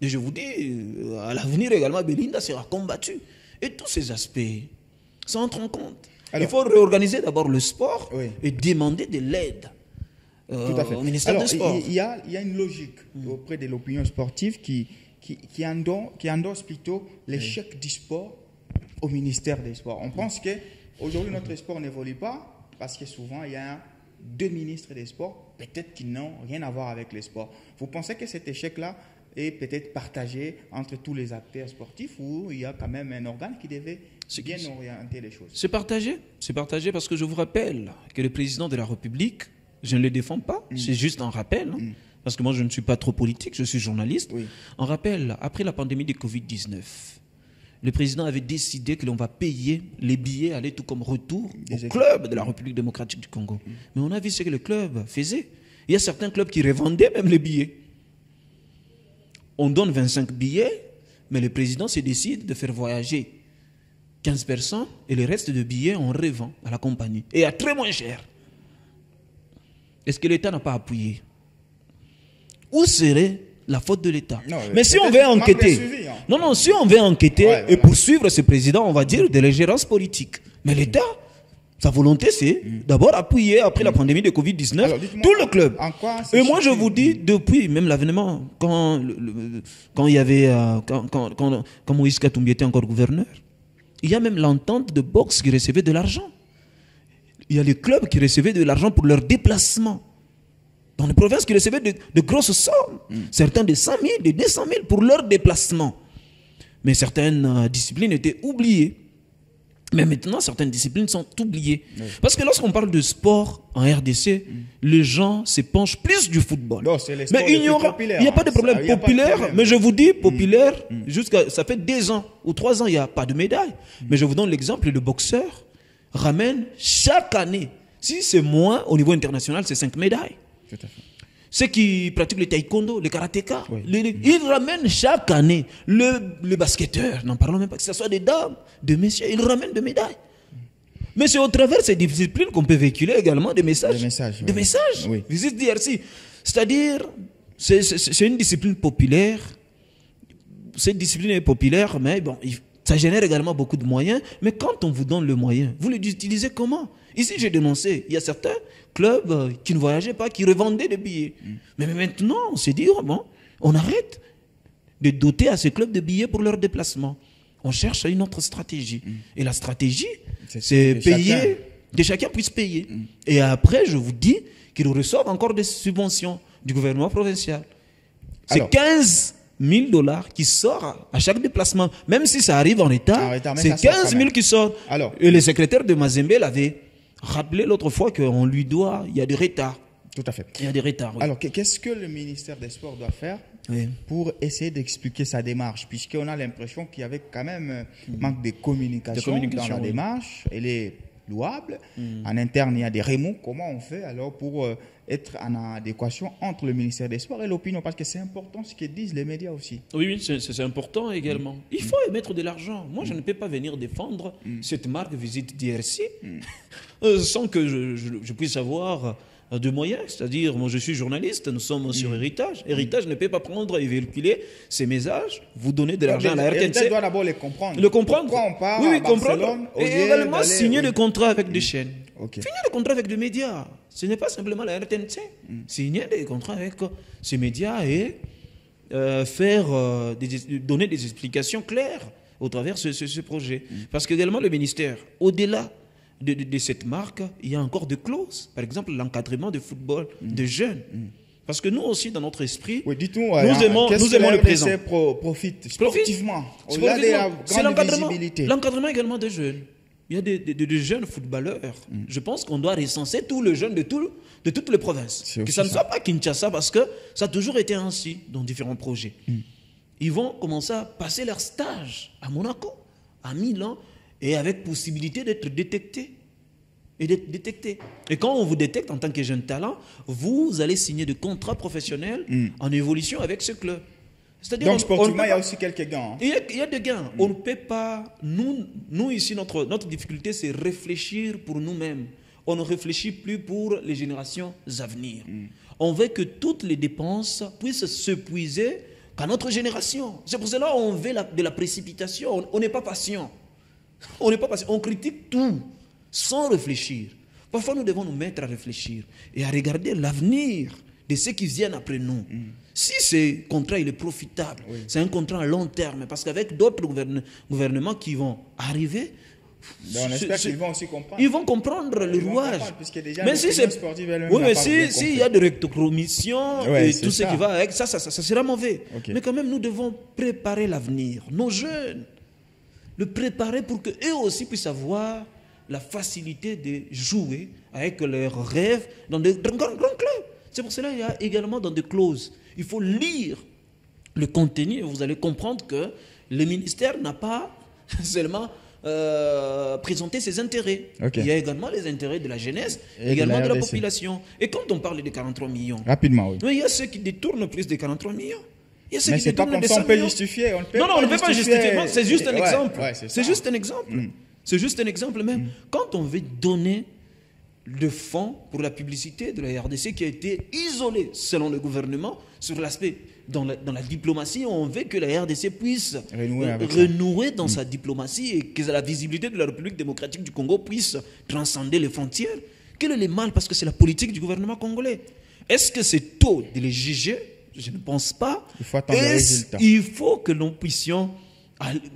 Et je vous dis, à l'avenir également, Belinda sera combattu. Et tous ces aspects s'entrent en compte. Alors, il faut réorganiser d'abord le sport et demander de l'aide au ministère des Sports. Il y a une logique auprès de l'opinion sportive qui endosse plutôt l'échec du sport au ministère des Sports. On pense qu'aujourd'hui, notre sport n'évolue pas parce que souvent, il y a 2 ministres des Sports, peut-être qui n'ont rien à voir avec les sports. Vous pensez que cet échec-là est peut-être partagé entre tous les acteurs sportifs ou il y a quand même un organe qui devait bien orienter les choses? C'est partagé parce que je vous rappelle que le président de la République, je ne le défends pas, c'est juste un rappel, parce que moi je ne suis pas trop politique, je suis journaliste. Un rappel, après la pandémie de Covid-19, le président avait décidé que l'on va payer les billets aller tout comme retour au club de la République démocratique du Congo. Mais on a vu ce que le club faisait. Il y a certains clubs qui revendaient même les billets. On donne 25 billets, mais le président se décide de faire voyager 15 personnes et le reste de billets, on revend à la compagnie. Et à très moins cher. Est-ce que l'État n'a pas appuyé? Où serait la faute de l'État? Mais si on veut enquêter, si on veut enquêter et poursuivre ce président, on va dire de l'ingérence politique. Mais l'État, sa volonté, c'est d'abord appuyer après la pandémie de Covid-19 tout le club. Et moi, je vous dis, depuis même l'avènement, quand il y avait, quand Moïse Katumbi était encore gouverneur, il y a même l'entente de boxe qui recevait de l'argent. Il y a les clubs qui recevaient de l'argent pour leur déplacement. Dans les provinces qui recevaient de grosses sommes. Certains de 100 000, de 200 000 pour leur déplacement. Mais certaines disciplines étaient oubliées. Mais maintenant, certaines disciplines sont oubliées. Parce que lorsqu'on parle de sport en RDC, les gens se penchent plus du football. Non, mais il n'y a pas de problème populaire. Mais je vous dis, populaire, ça fait 2 ans ou 3 ans, il n'y a pas de médaille. Mais je vous donne l'exemple, le boxeur ramène chaque année, si c'est moins au niveau international, c'est 5 médailles. Tout à fait. Ceux qui pratiquent le taekwondo, le karatéka, ils ramènent chaque année. Le basketteur, n'en parlons même pas, que ce soit des dames, des messieurs, ils ramènent des médailles. Mais c'est au travers de ces disciplines qu'on peut véhiculer également des messages. Des messages. Visite DRC. C'est-à-dire, c'est une discipline populaire. Cette discipline est populaire, mais bon, ça génère également beaucoup de moyens. Mais quand on vous donne le moyen, vous l'utilisez comment? Ici, j'ai dénoncé, il y a certains clubs qui ne voyageaient pas, qui revendaient des billets. Mais maintenant, on s'est dit, on arrête de doter à ces clubs de billets pour leur déplacement. On cherche une autre stratégie. Et la stratégie, c'est payer, que chacun puisse payer. Et après, je vous dis qu'ils reçoivent encore des subventions du gouvernement provincial. C'est 15 000 $ qui sortent à chaque déplacement. Même si ça arrive en état, c'est 15 000 qui sortent. Et le secrétaire de Mazembe l'avait rappelé l'autre fois qu'on lui doit, il y a des retards. Tout à fait. Il y a des retards. Alors, qu'est-ce que le ministère des Sports doit faire pour essayer d'expliquer sa démarche? Puisqu'on a l'impression qu'il y avait quand même un manque de communication dans la démarche. Elle est louable. En interne, il y a des remous. Comment on fait alors pour être en adéquation entre le ministère des Sports et l'opinion? Parce que c'est important ce que disent les médias aussi. Oui, c'est important également. Il faut mettre de l'argent. Moi, je ne peux pas venir défendre cette marque Visite DRC sans que je puisse avoir de moyens. C'est-à-dire, moi, je suis journaliste, nous sommes sur Héritage. Héritage ne peut pas prendre et véhiculer ces messages, vous donner de l'argent à la RTNC. Héritage doit d'abord les comprendre. Le comprendre. Pourquoi on part à Barcelone et également signer des contrats avec des chaînes. Signer des contrats avec des médias. Ce n'est pas simplement la RTNC. Signer des contrats avec ces médias et donner des explications claires au travers de ce projet. Parce que également le ministère, au-delà de cette marque, il y a encore des clauses. Par exemple, l'encadrement de football de jeunes. Parce que nous aussi, dans notre esprit, nous aimons le présent. Profite sportivement. C'est l'encadrement également des jeunes. il y a de jeunes footballeurs. Je pense qu'on doit recenser tous les jeunes de toutes les provinces. Que ça ne soit pas Kinshasa, parce que ça a toujours été ainsi dans différents projets. Ils vont commencer à passer leur stage à Monaco, à Milan, et avec possibilité d'être détectés. Et quand on vous détecte en tant que jeune talent, vous allez signer de contrats professionnels en évolution avec ce club. Donc sportivement, il y a aussi quelques gains. Il y a des gains. On ne peut pas... Nous ici, notre difficulté, c'est réfléchir pour nous-mêmes. On ne réfléchit plus pour les générations à venir. On veut que toutes les dépenses puissent s'épuiser qu'à notre génération. C'est pour cela qu'on veut de la précipitation. On n'est pas patient. On critique tout sans réfléchir. Parfois, nous devons nous mettre à réfléchir et à regarder l'avenir de ceux qui viennent après nous. Si ce contrat il est profitable, c'est un contrat à long terme, parce qu'avec d'autres gouvernements qui vont arriver, on espère qu'ils vont aussi comprendre. Ils vont comprendre le rouage. Mais si c'est s'il y a de recommission et tout ce qui va avec, ça sera mauvais. Mais quand même, nous devons préparer l'avenir. Nos jeunes, le préparer pour qu'eux aussi puissent avoir la facilité de jouer avec leurs rêves dans de grands clubs. C'est pour cela qu'il y a également dans des clauses. Il faut lire le contenu et vous allez comprendre que le ministère n'a pas seulement présenté ses intérêts. Il y a également les intérêts de la jeunesse, et également de la population. Et quand on parle de 43 millions, rapidement, il y a ceux qui détournent plus de 43 millions. Mais c'est pas comme ça on peut justifier. On ne peut pas justifier. C'est juste un exemple. C'est juste un exemple. C'est juste un exemple même. Quand on veut donner le fonds pour la publicité de la RDC qui a été isolé selon le gouvernement sur l'aspect dans la diplomatie, on veut que la RDC puisse renouer dans sa diplomatie et que la visibilité de la République démocratique du Congo puisse transcender les frontières. Quel est le mal? Parce que c'est la politique du gouvernement congolais. Est-ce que c'est tôt de les juger? Je ne pense pas. Il faut attendre le résultat. Il faut que nous puissions...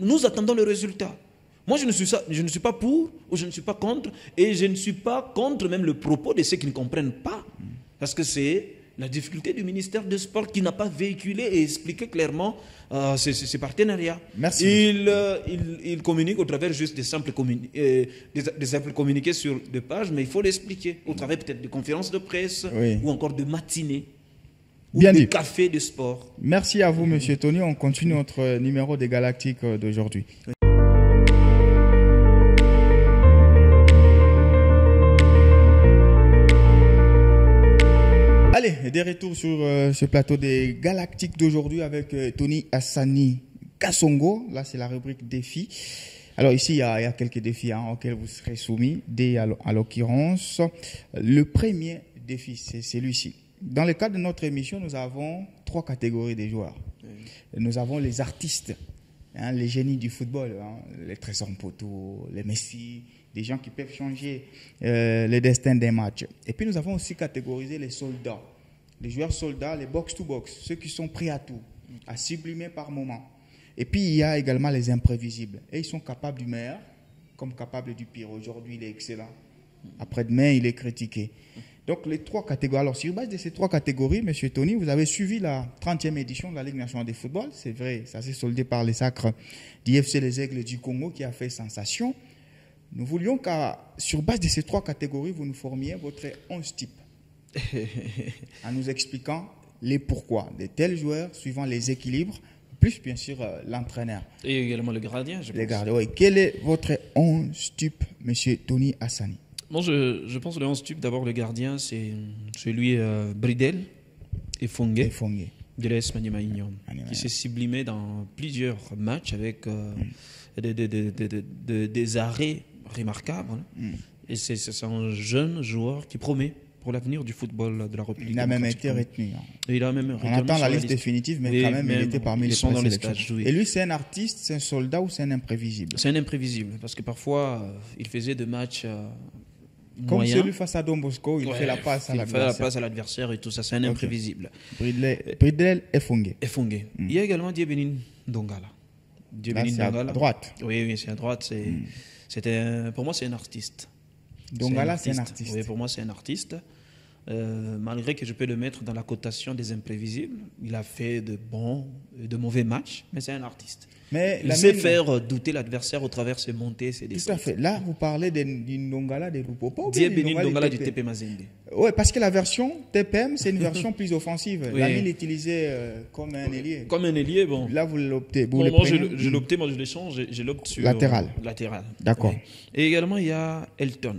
Nous attendons le résultat. Moi, je ne suis pas pour ou je ne suis pas contre, et je ne suis pas contre même le propos de ceux qui ne comprennent pas. Parce que c'est la difficulté du ministère des Sports qui n'a pas véhiculé et expliqué clairement ces partenariats. Merci. Il communique au travers juste des simples communiqués sur des pages, mais il faut l'expliquer au travers peut-être de conférences de presse ou encore de matinées. Bien ou dit. de café de sport. Merci à vous, Monsieur Tony. On continue notre numéro des Galactiques d'aujourd'hui. Allez, des retours sur ce plateau des Galactiques d'aujourd'hui avec Tony Hassani Kassongo. Là, c'est la rubrique défis. Alors ici, il y a quelques défis auxquels vous serez soumis. À l'occurrence, le premier défi, c'est celui-ci. Dans le cadre de notre émission, nous avons 3 catégories de joueurs. Nous avons les artistes, les génies du football, les Trésor Mpoto, les Messi, des gens qui peuvent changer le destin des matchs. Et puis nous avons aussi catégorisé les soldats, les joueurs soldats, les box-to-box, ceux qui sont prêts à tout, à sublimer par moment. Et puis il y a également les imprévisibles. Et ils sont capables du meilleur comme capables du pire. Aujourd'hui, il est excellent. Après-demain, il est critiqué. Donc les 3 catégories. Alors sur base de ces 3 catégories, Monsieur Tony, vous avez suivi la 30e édition de la Ligue nationale de football. C'est vrai, ça s'est soldé par les sacres d'IFC Les Aigles du Congo qui a fait sensation. Nous voulions qu'à sur base de ces 3 catégories, vous nous formiez votre 11 type. En nous expliquant les pourquoi de tels joueurs suivant les équilibres, plus bien sûr l'entraîneur. Et également le gardien, je pense. Les gardiens, oui. Quel est votre 11 type, Monsieur Tony Hassani? Moi, je pense que le 11 type, d'abord, le gardien, c'est celui Bridel et Fongue de l'AS Maniema Union, qui s'est sublimé dans plusieurs matchs avec des arrêts remarquables. Et c'est un jeune joueur qui promet pour l'avenir du football de la République. Il a même été retenu. Il a même on attend la liste définitive, mais quand même, il était parmi les présélections. Oui. Et lui, c'est un artiste, c'est un soldat ou c'est un imprévisible? C'est un imprévisible, parce que parfois, il faisait des matchs... Comme moyen. celui face à Don Bosco, il fait la passe à l'adversaire. Il fait la passe à l'adversaire et tout ça, c'est un imprévisible. Bridel et Fongue. Il y a également Diébenin Dongala. Là, c'est à droite. Oui, c'est à droite. Pour moi, c'est un artiste. Dongala, c'est un artiste. Oui, pour moi, c'est un artiste. Malgré que je peux le mettre dans la cotation des imprévisibles, il a fait de bons et de mauvais matchs, mais c'est un artiste. Mais Il sait faire douter l'adversaire au travers de ses montées et ses tout descentes. à fait. Là, vous parlez du Ndongala de Lupopo. Bienvenue Ndongala du TP Mazembe. Oui, parce que la version TPM, c'est une version plus offensive. Oui. L'ami l'utilisait comme un ailier. Comme un ailier, bon. Là, vous l'optez. Bon, moi, je l'optais, moi je l'échange, je l'opte sur Latéral. Latéral. D'accord. Oui. Et également, il y a Elton,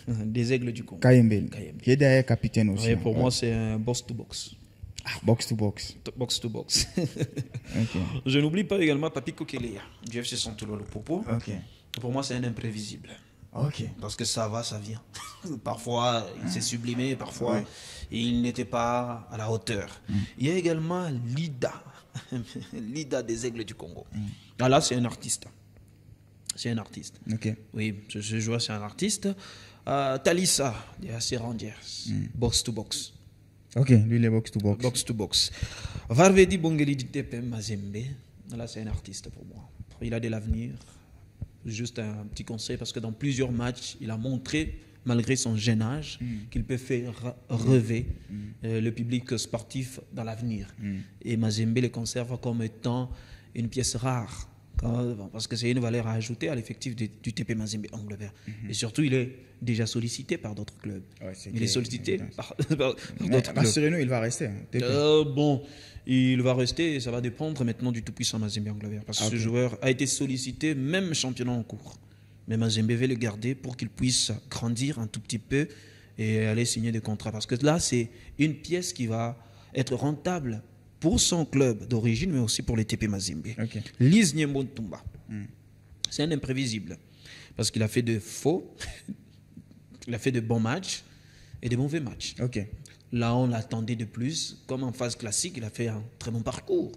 des Aigles du Congo. Kayembe, qui est derrière capitaine aussi. Oui, pour moi, c'est un box-to-box. Ah, box to box. Box-to-box. Ok. Je n'oublie pas également Papi Kokelea, du FC Santolo Popo. Ok. Pour moi, c'est un imprévisible. Ok. Parce que ça va, ça vient. Parfois, il s'est sublimé, parfois, Ouais. il n'était pas à la hauteur. Il y a également Lida, Lida des Aigles du Congo. Ah, là, c'est un artiste. C'est un artiste. Ok. Oui, ce joueur, c'est un artiste. Talissa, des AC Rangers, box to box. Ok, lui, il est box to box. Box to box. Varvedi Bongeli du TPM Mazembe, là, c'est un artiste pour moi. Il a de l'avenir. Juste un petit conseil, parce que dans plusieurs matchs, il a montré, malgré son jeune âge, qu'il peut faire rêver le public sportif dans l'avenir. Et Mazembe le conserve comme étant une pièce rare, parce que c'est une valeur à ajouter à l'effectif du TP Mazembe Angleterre. Et surtout, il est déjà sollicité par d'autres clubs. Ouais, c'est Il est clair. sollicité par Mais d'autres clubs. rassurez-nous, il va rester. TP. Bon, il va rester et ça va dépendre maintenant du tout-puissant Mazembe Angleterre. Parce que ce joueur a été sollicité, même championnat en cours. Mais Mazembe veut le garder pour qu'il puisse grandir un tout petit peu et aller signer des contrats. Parce que là, c'est une pièce qui va être rentable pour son club d'origine, mais aussi pour les TP Mazembe. Ok. Lise Nyembo Ntumba. C'est un imprévisible. Parce qu'il a fait de faux, il a fait de bons matchs et de mauvais matchs. Ok. Là, on l'attendait de plus. Comme en phase classique, il a fait un très bon parcours.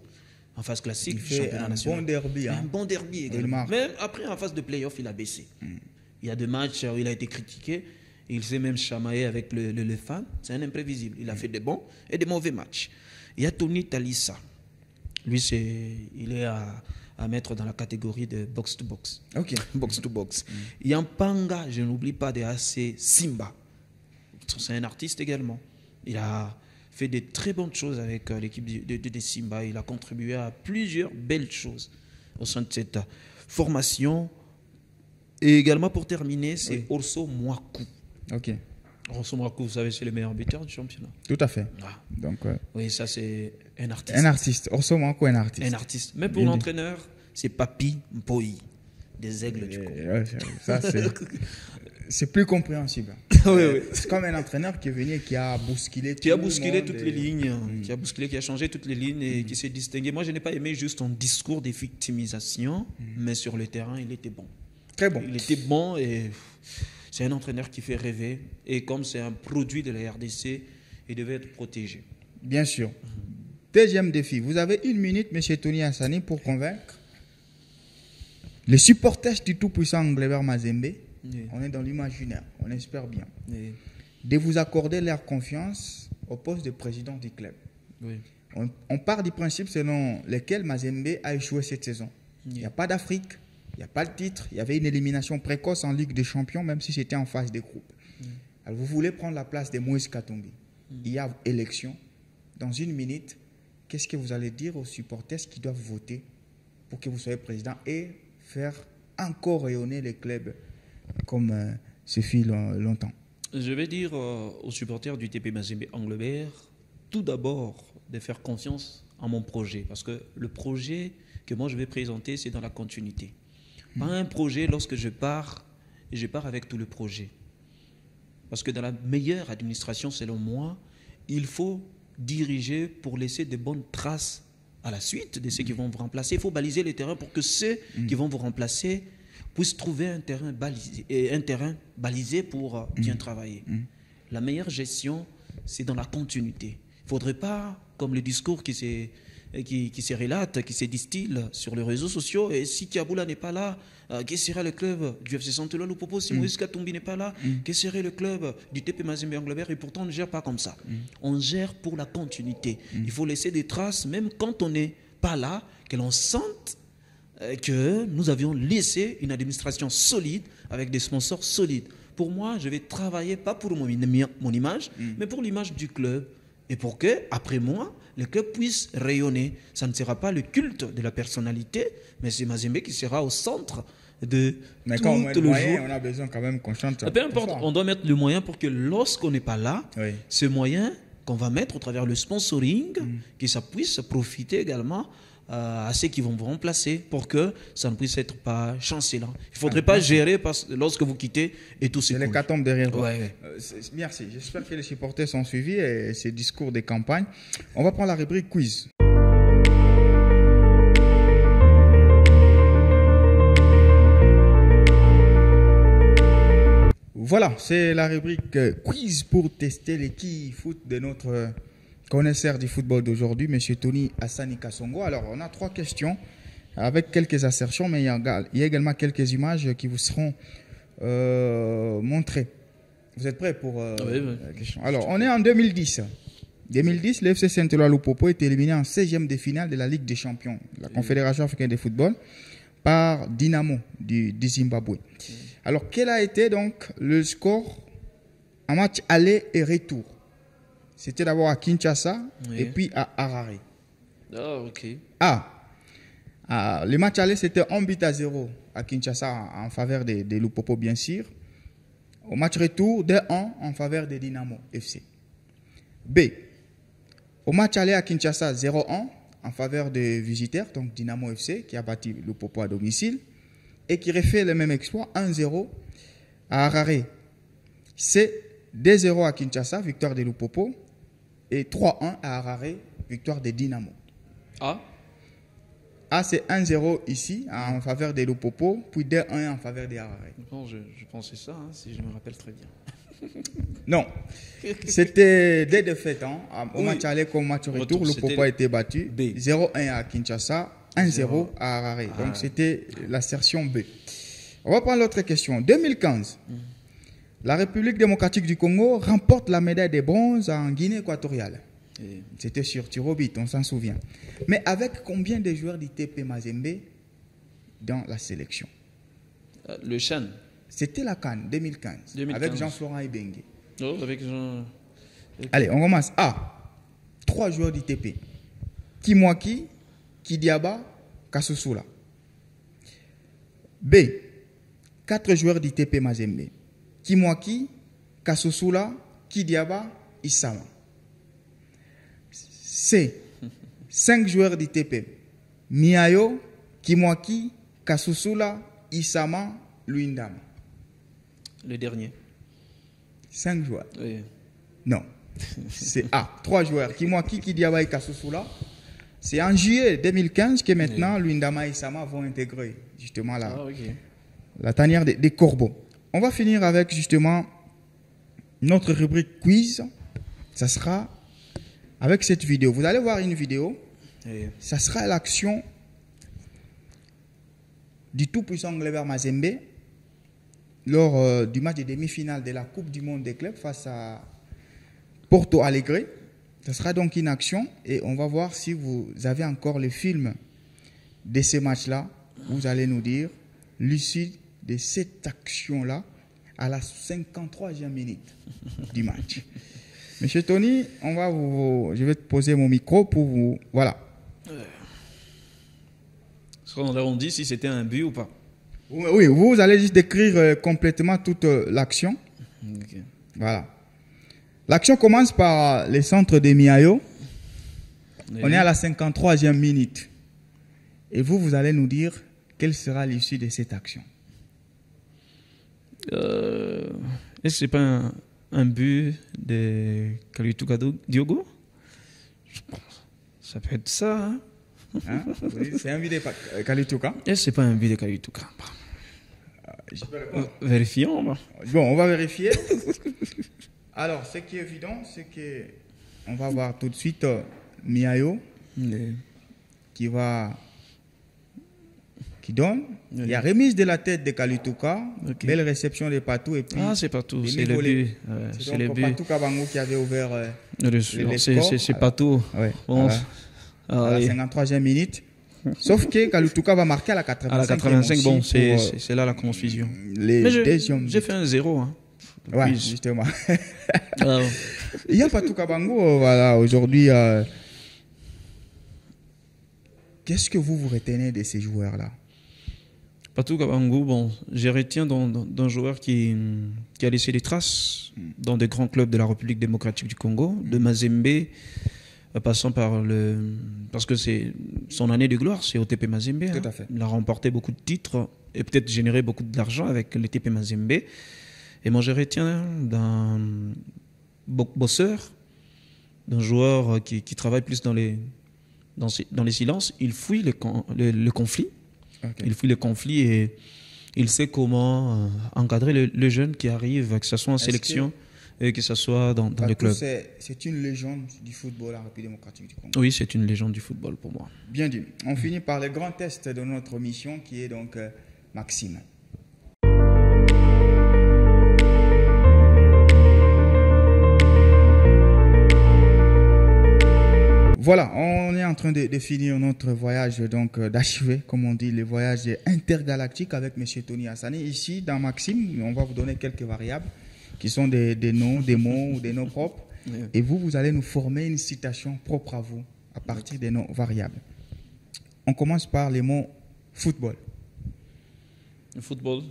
En phase classique, Il fait championnat un national. bon derby. Un Hein. bon derby Il également. marque. Même après, en phase de play-off, il a baissé. Il y a des matchs où il a été critiqué. Il s'est même chamaillé avec le fan. C'est un imprévisible. Il a fait des bons et des mauvais matchs. Il y a Tony Talissa. Lui, il est à mettre dans la catégorie de box-to-box. Ok. Box-to-box. Il y a Mpanga, je n'oublie pas, de AC Simba. C'est un artiste également. Il a fait de très bonnes choses avec l'équipe de Simba. Il a contribué à plusieurs belles choses au sein de cette formation. Et également, pour terminer, c'est Orso Mwaku. Ok. Orso Mwaku, vous savez, c'est le meilleur buteur du championnat. Tout à fait. Ah. Donc, Oui, ça, c'est un artiste. un artiste. Orso Manko, un artiste. Un artiste. Mais pour Bien dit. l'entraîneur, c'est Papi Mpoyi, des Aigles du Congo. Ouais, ça, c'est plus compréhensible. Oui. C'est comme un entraîneur qui est venu et qui a bousculé Qui a tout le bousculé monde toutes et- les lignes, qui a bousculé, qui a changé toutes les lignes et qui s'est distingué. Moi, je n'ai pas aimé juste son discours de victimisation, mais sur le terrain, il était bon. Très bon. Il était bon et c'est un entraîneur qui fait rêver. Et comme c'est un produit de la RDC, il devait être protégé. Bien sûr. Deuxième défi. Vous avez 1 minute, M. Tony Hassani, pour convaincre les supporters du tout-puissant Anglebert Mazembe. Oui. On est dans l'imaginaire. On espère bien. Et- De vous accorder leur confiance au poste de président du club. oui. On part du principe selon lequel Mazembe a échoué cette saison. Il n'y a pas d'Afrique, il n'y a pas de titre, il y avait une élimination précoce en Ligue des Champions, même si c'était en phase de groupe. Alors vous voulez prendre la place de Moïse Katumbi. Il y a élection. Dans 1 minute, qu'est-ce que vous allez dire aux supporters qui doivent voter pour que vous soyez président et faire encore rayonner les clubs comme ce fut longtemps? Je vais dire aux supporters du TP Mazembe Anglebert, tout d'abord, de faire confiance en mon projet. Parce que le projet que moi je vais présenter, c'est dans la continuité. Pas un projet lorsque je pars, et je pars avec tout le projet. Parce que dans la meilleure administration, selon moi, il faut diriger pour laisser de bonnes traces à la suite de ceux qui vont vous remplacer. Il faut baliser les terrains pour que ceux qui vont vous remplacer puissent trouver un terrain balisé pour bien travailler. La meilleure gestion, c'est dans la continuité. Il ne faudrait pas, comme le discours qui se relate, qui se distille sur les réseaux sociaux, et si Kiaboula n'est pas là, quel sera le club du FC Santolo Lupopo? Si Moïse Katumbi n'est pas là, quel serait le club du TP Mazembe Anglebert? Et pourtant, on ne gère pas comme ça. On gère pour la continuité. Il faut laisser des traces, même quand on n'est pas là, que l'on sente que nous avions laissé une administration solide avec des sponsors solides Pour moi, je vais travailler pas pour mon image, mais pour l'image du club. Et pour que, après moi, le club puisse rayonner. Ça ne sera pas le culte de la personnalité, mais c'est Mazembe qui sera au centre de mais tout quand on met le le moyen, jour. on a besoin quand même qu'on chante. Peu importe, on doit mettre le moyen pour que lorsqu'on n'est pas là, Oui. ce moyen qu'on va mettre au travers le sponsoring, que ça puisse profiter également à ceux qui vont vous remplacer pour que ça ne puisse être pas chancelant. Il ne faudrait pas gérer lorsque vous quittez et tout C'est s'écoule. l'hécatombe derrière vous. Ouais. Merci. J'espère que les supporters sont suivis et ces discours de campagne. On va prendre la rubrique quiz. Voilà, c'est la rubrique quiz pour tester les foot de notre connaisseur du football d'aujourd'hui, M. Tony Hassani Kassongo. Alors, on a 3 questions avec quelques assertions, mais il y a également quelques images qui vous seront montrées. Vous êtes prêts pour la question? Alors, on est en 2010. 2010, le FC Saint-Éloi Lupopo est éliminé en 16e de finale de la Ligue des Champions, la Confédération africaine de football, par Dynamo du Zimbabwe. Alors, quel a été donc le score en match aller et retour? C'était d'abord à Kinshasa et puis à Harare. Ah, ok. Le match aller, c'était 1-0 à Kinshasa en faveur des Lupopo, bien sûr. Au match retour, 2-1 en faveur des Dynamo FC. B. Au match aller à Kinshasa, 0-1 en faveur des visiteurs, donc Dynamo FC, qui a battu Lupopo à domicile, et qui refait le même exploit, 1-0 à Harare. C. 2-0 à Kinshasa, victoire des Lupopo, et 3-1 à Harare, victoire des Dynamo. A, c'est 1-0 ici, en faveur des Lupopo, puis 2-1 en faveur des Harare. Bon, je pensais ça, si je me rappelle très bien. Non, c'était des défaites. Au match aller comme au match retour, Lupopo a été battu. 0-1 à Kinshasa, 1-0 à Harare. Donc c'était l'assertion B. On va prendre l'autre question. 2015, la République démocratique du Congo remporte la médaille de bronze en Guinée équatoriale. C'était sur Tirobit, on s'en souvient. Mais avec combien de joueurs d'ITP Mazembe dans la sélection? Le Chan. C'était la CAN 2015, avec Jean-Florent Ibengue. Oh, avec Jean... Allez, on commence. A. 3 joueurs d'ITP. Kimwaki, Kidiaba, Kasusula. B. 4 joueurs d'ITP Mazembe. Kimwaki, Kasusula, Kidiaba, Isama. C. 5 joueurs d'ITP. Miayo, Kimwaki, Kasusula, Isama, Luindama. Le dernier. 5 joueurs. Oui. Non. C'est A. 3 joueurs. Kimwaki, Kidiaba et Kasusula. C'est en juillet 2015 que maintenant Luindama et Isama vont intégrer justement la tanière des corbeaux. On va finir avec justement notre rubrique quiz. Ça sera avec cette vidéo. Vous allez voir une vidéo. Ça sera l'action du tout-puissant Gleber Mazembe lors du match de demi-finale de la Coupe du Monde des clubs face à Porto Alegre. Ce sera donc une action et on va voir si vous avez encore le film de ce match-là. Vous allez nous dire l'issue de cette action-là à la 53e minute du match. Monsieur Tony, je vais te poser mon micro pour vous... Voilà. On a dit si c'était un but ou pas. Oui, vous allez juste décrire complètement toute l'action. Okay. Voilà. L'action commence par le centre de Miayo. On est à la 53e minute. Et vous allez nous dire quelle sera l'issue de cette action. Est-ce que ce n'est pas un but de Kalituka Diogo? Je pense. Ça peut être ça. Hein? Oui, c'est un but de Kalituka. Est-ce que ce n'est pas un but de Kalituka? Je peux répondre. Vérifions. Bon, on va vérifier. Alors, ce qui est évident, c'est que on va voir tout de suite Miayo qui donne. Il y a remise de la tête de Kalituka, belle réception de Patou et puis c'est Patou, c'est le but. C'est donc Patou Kabango qui avait ouvert c'est Patou. Ouais, à la 53e minute. Sauf que Kalituka va marquer à la 85e. À la 85, bon, c'est là la confusion. J'ai fait un 0. Hein. Ouais, Puis- justement. Ah, Il y a Patou Kabango, voilà, aujourd'hui. Qu'est-ce que vous retenez de ces joueurs-là? Patou Kabangu, bon, je retiens d'un joueur qui a laissé des traces dans des grands clubs de la République démocratique du Congo, de Mazembe, passant par parce que c'est son année de gloire, c'est au TP Mazembe. Tout à fait. Il a remporté beaucoup de titres et peut-être généré beaucoup d'argent avec le TP Mazembe. Et moi, je retiens d'un bosseur, d'un joueur qui travaille plus dans les silences. Il fuit le conflit. Okay. Il fuit le conflit et il sait comment encadrer le jeune qui arrive, que ce soit en sélection et que ce soit dans le club. C'est une légende du football en République démocratique du Congo. Oui, c'est une légende du football pour moi. Bien dit. On finit par le grand test de notre mission qui est donc Maxime. Voilà, on est en train de finir notre voyage, donc d'achever, comme on dit, le voyage intergalactique avec M. Tony Hassani. Ici, dans Maxime, on va vous donner quelques variables qui sont des noms, des mots ou des noms propres. Oui. Et vous allez nous former une citation propre à vous à partir des noms variables. On commence par les mots football. Le football,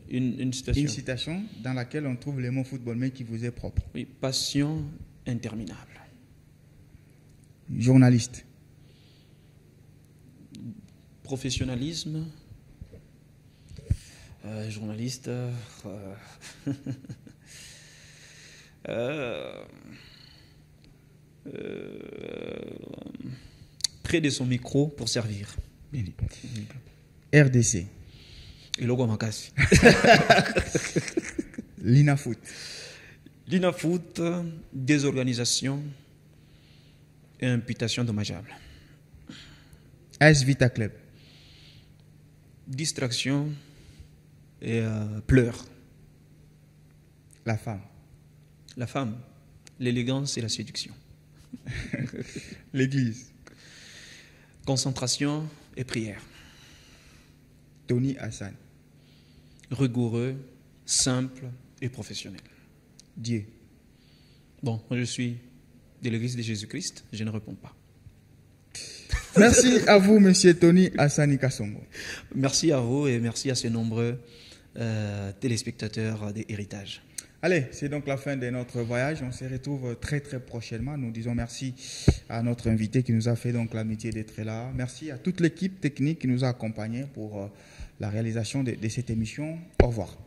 une citation. Une citation dans laquelle on trouve les mots football, mais qui vous est propre. Oui, passion interminable. Journaliste. Professionnalisme. Journaliste. Près de son micro pour servir. RDC. Et logo Makasi. L'INAFoot. L'INAFoot, désorganisation et imputation dommageable. AS Vita Club. Distraction et pleurs. La femme. La femme, l'élégance et la séduction. L'église. Concentration et prière. Tony Hassan. Rigoureux, simple et professionnel. Dieu. Bon, moi je suis de l'église de Jésus-Christ, je ne réponds pas. Merci à vous, monsieur Tony Hassani Kasongo. Merci à vous et merci à ces nombreux téléspectateurs des Héritages. Allez, c'est donc la fin de notre voyage. On se retrouve très très prochainement. Nous disons merci à notre invité qui nous a fait donc l'amitié d'être là. Merci à toute l'équipe technique qui nous a accompagnés pour la réalisation de cette émission. Au revoir.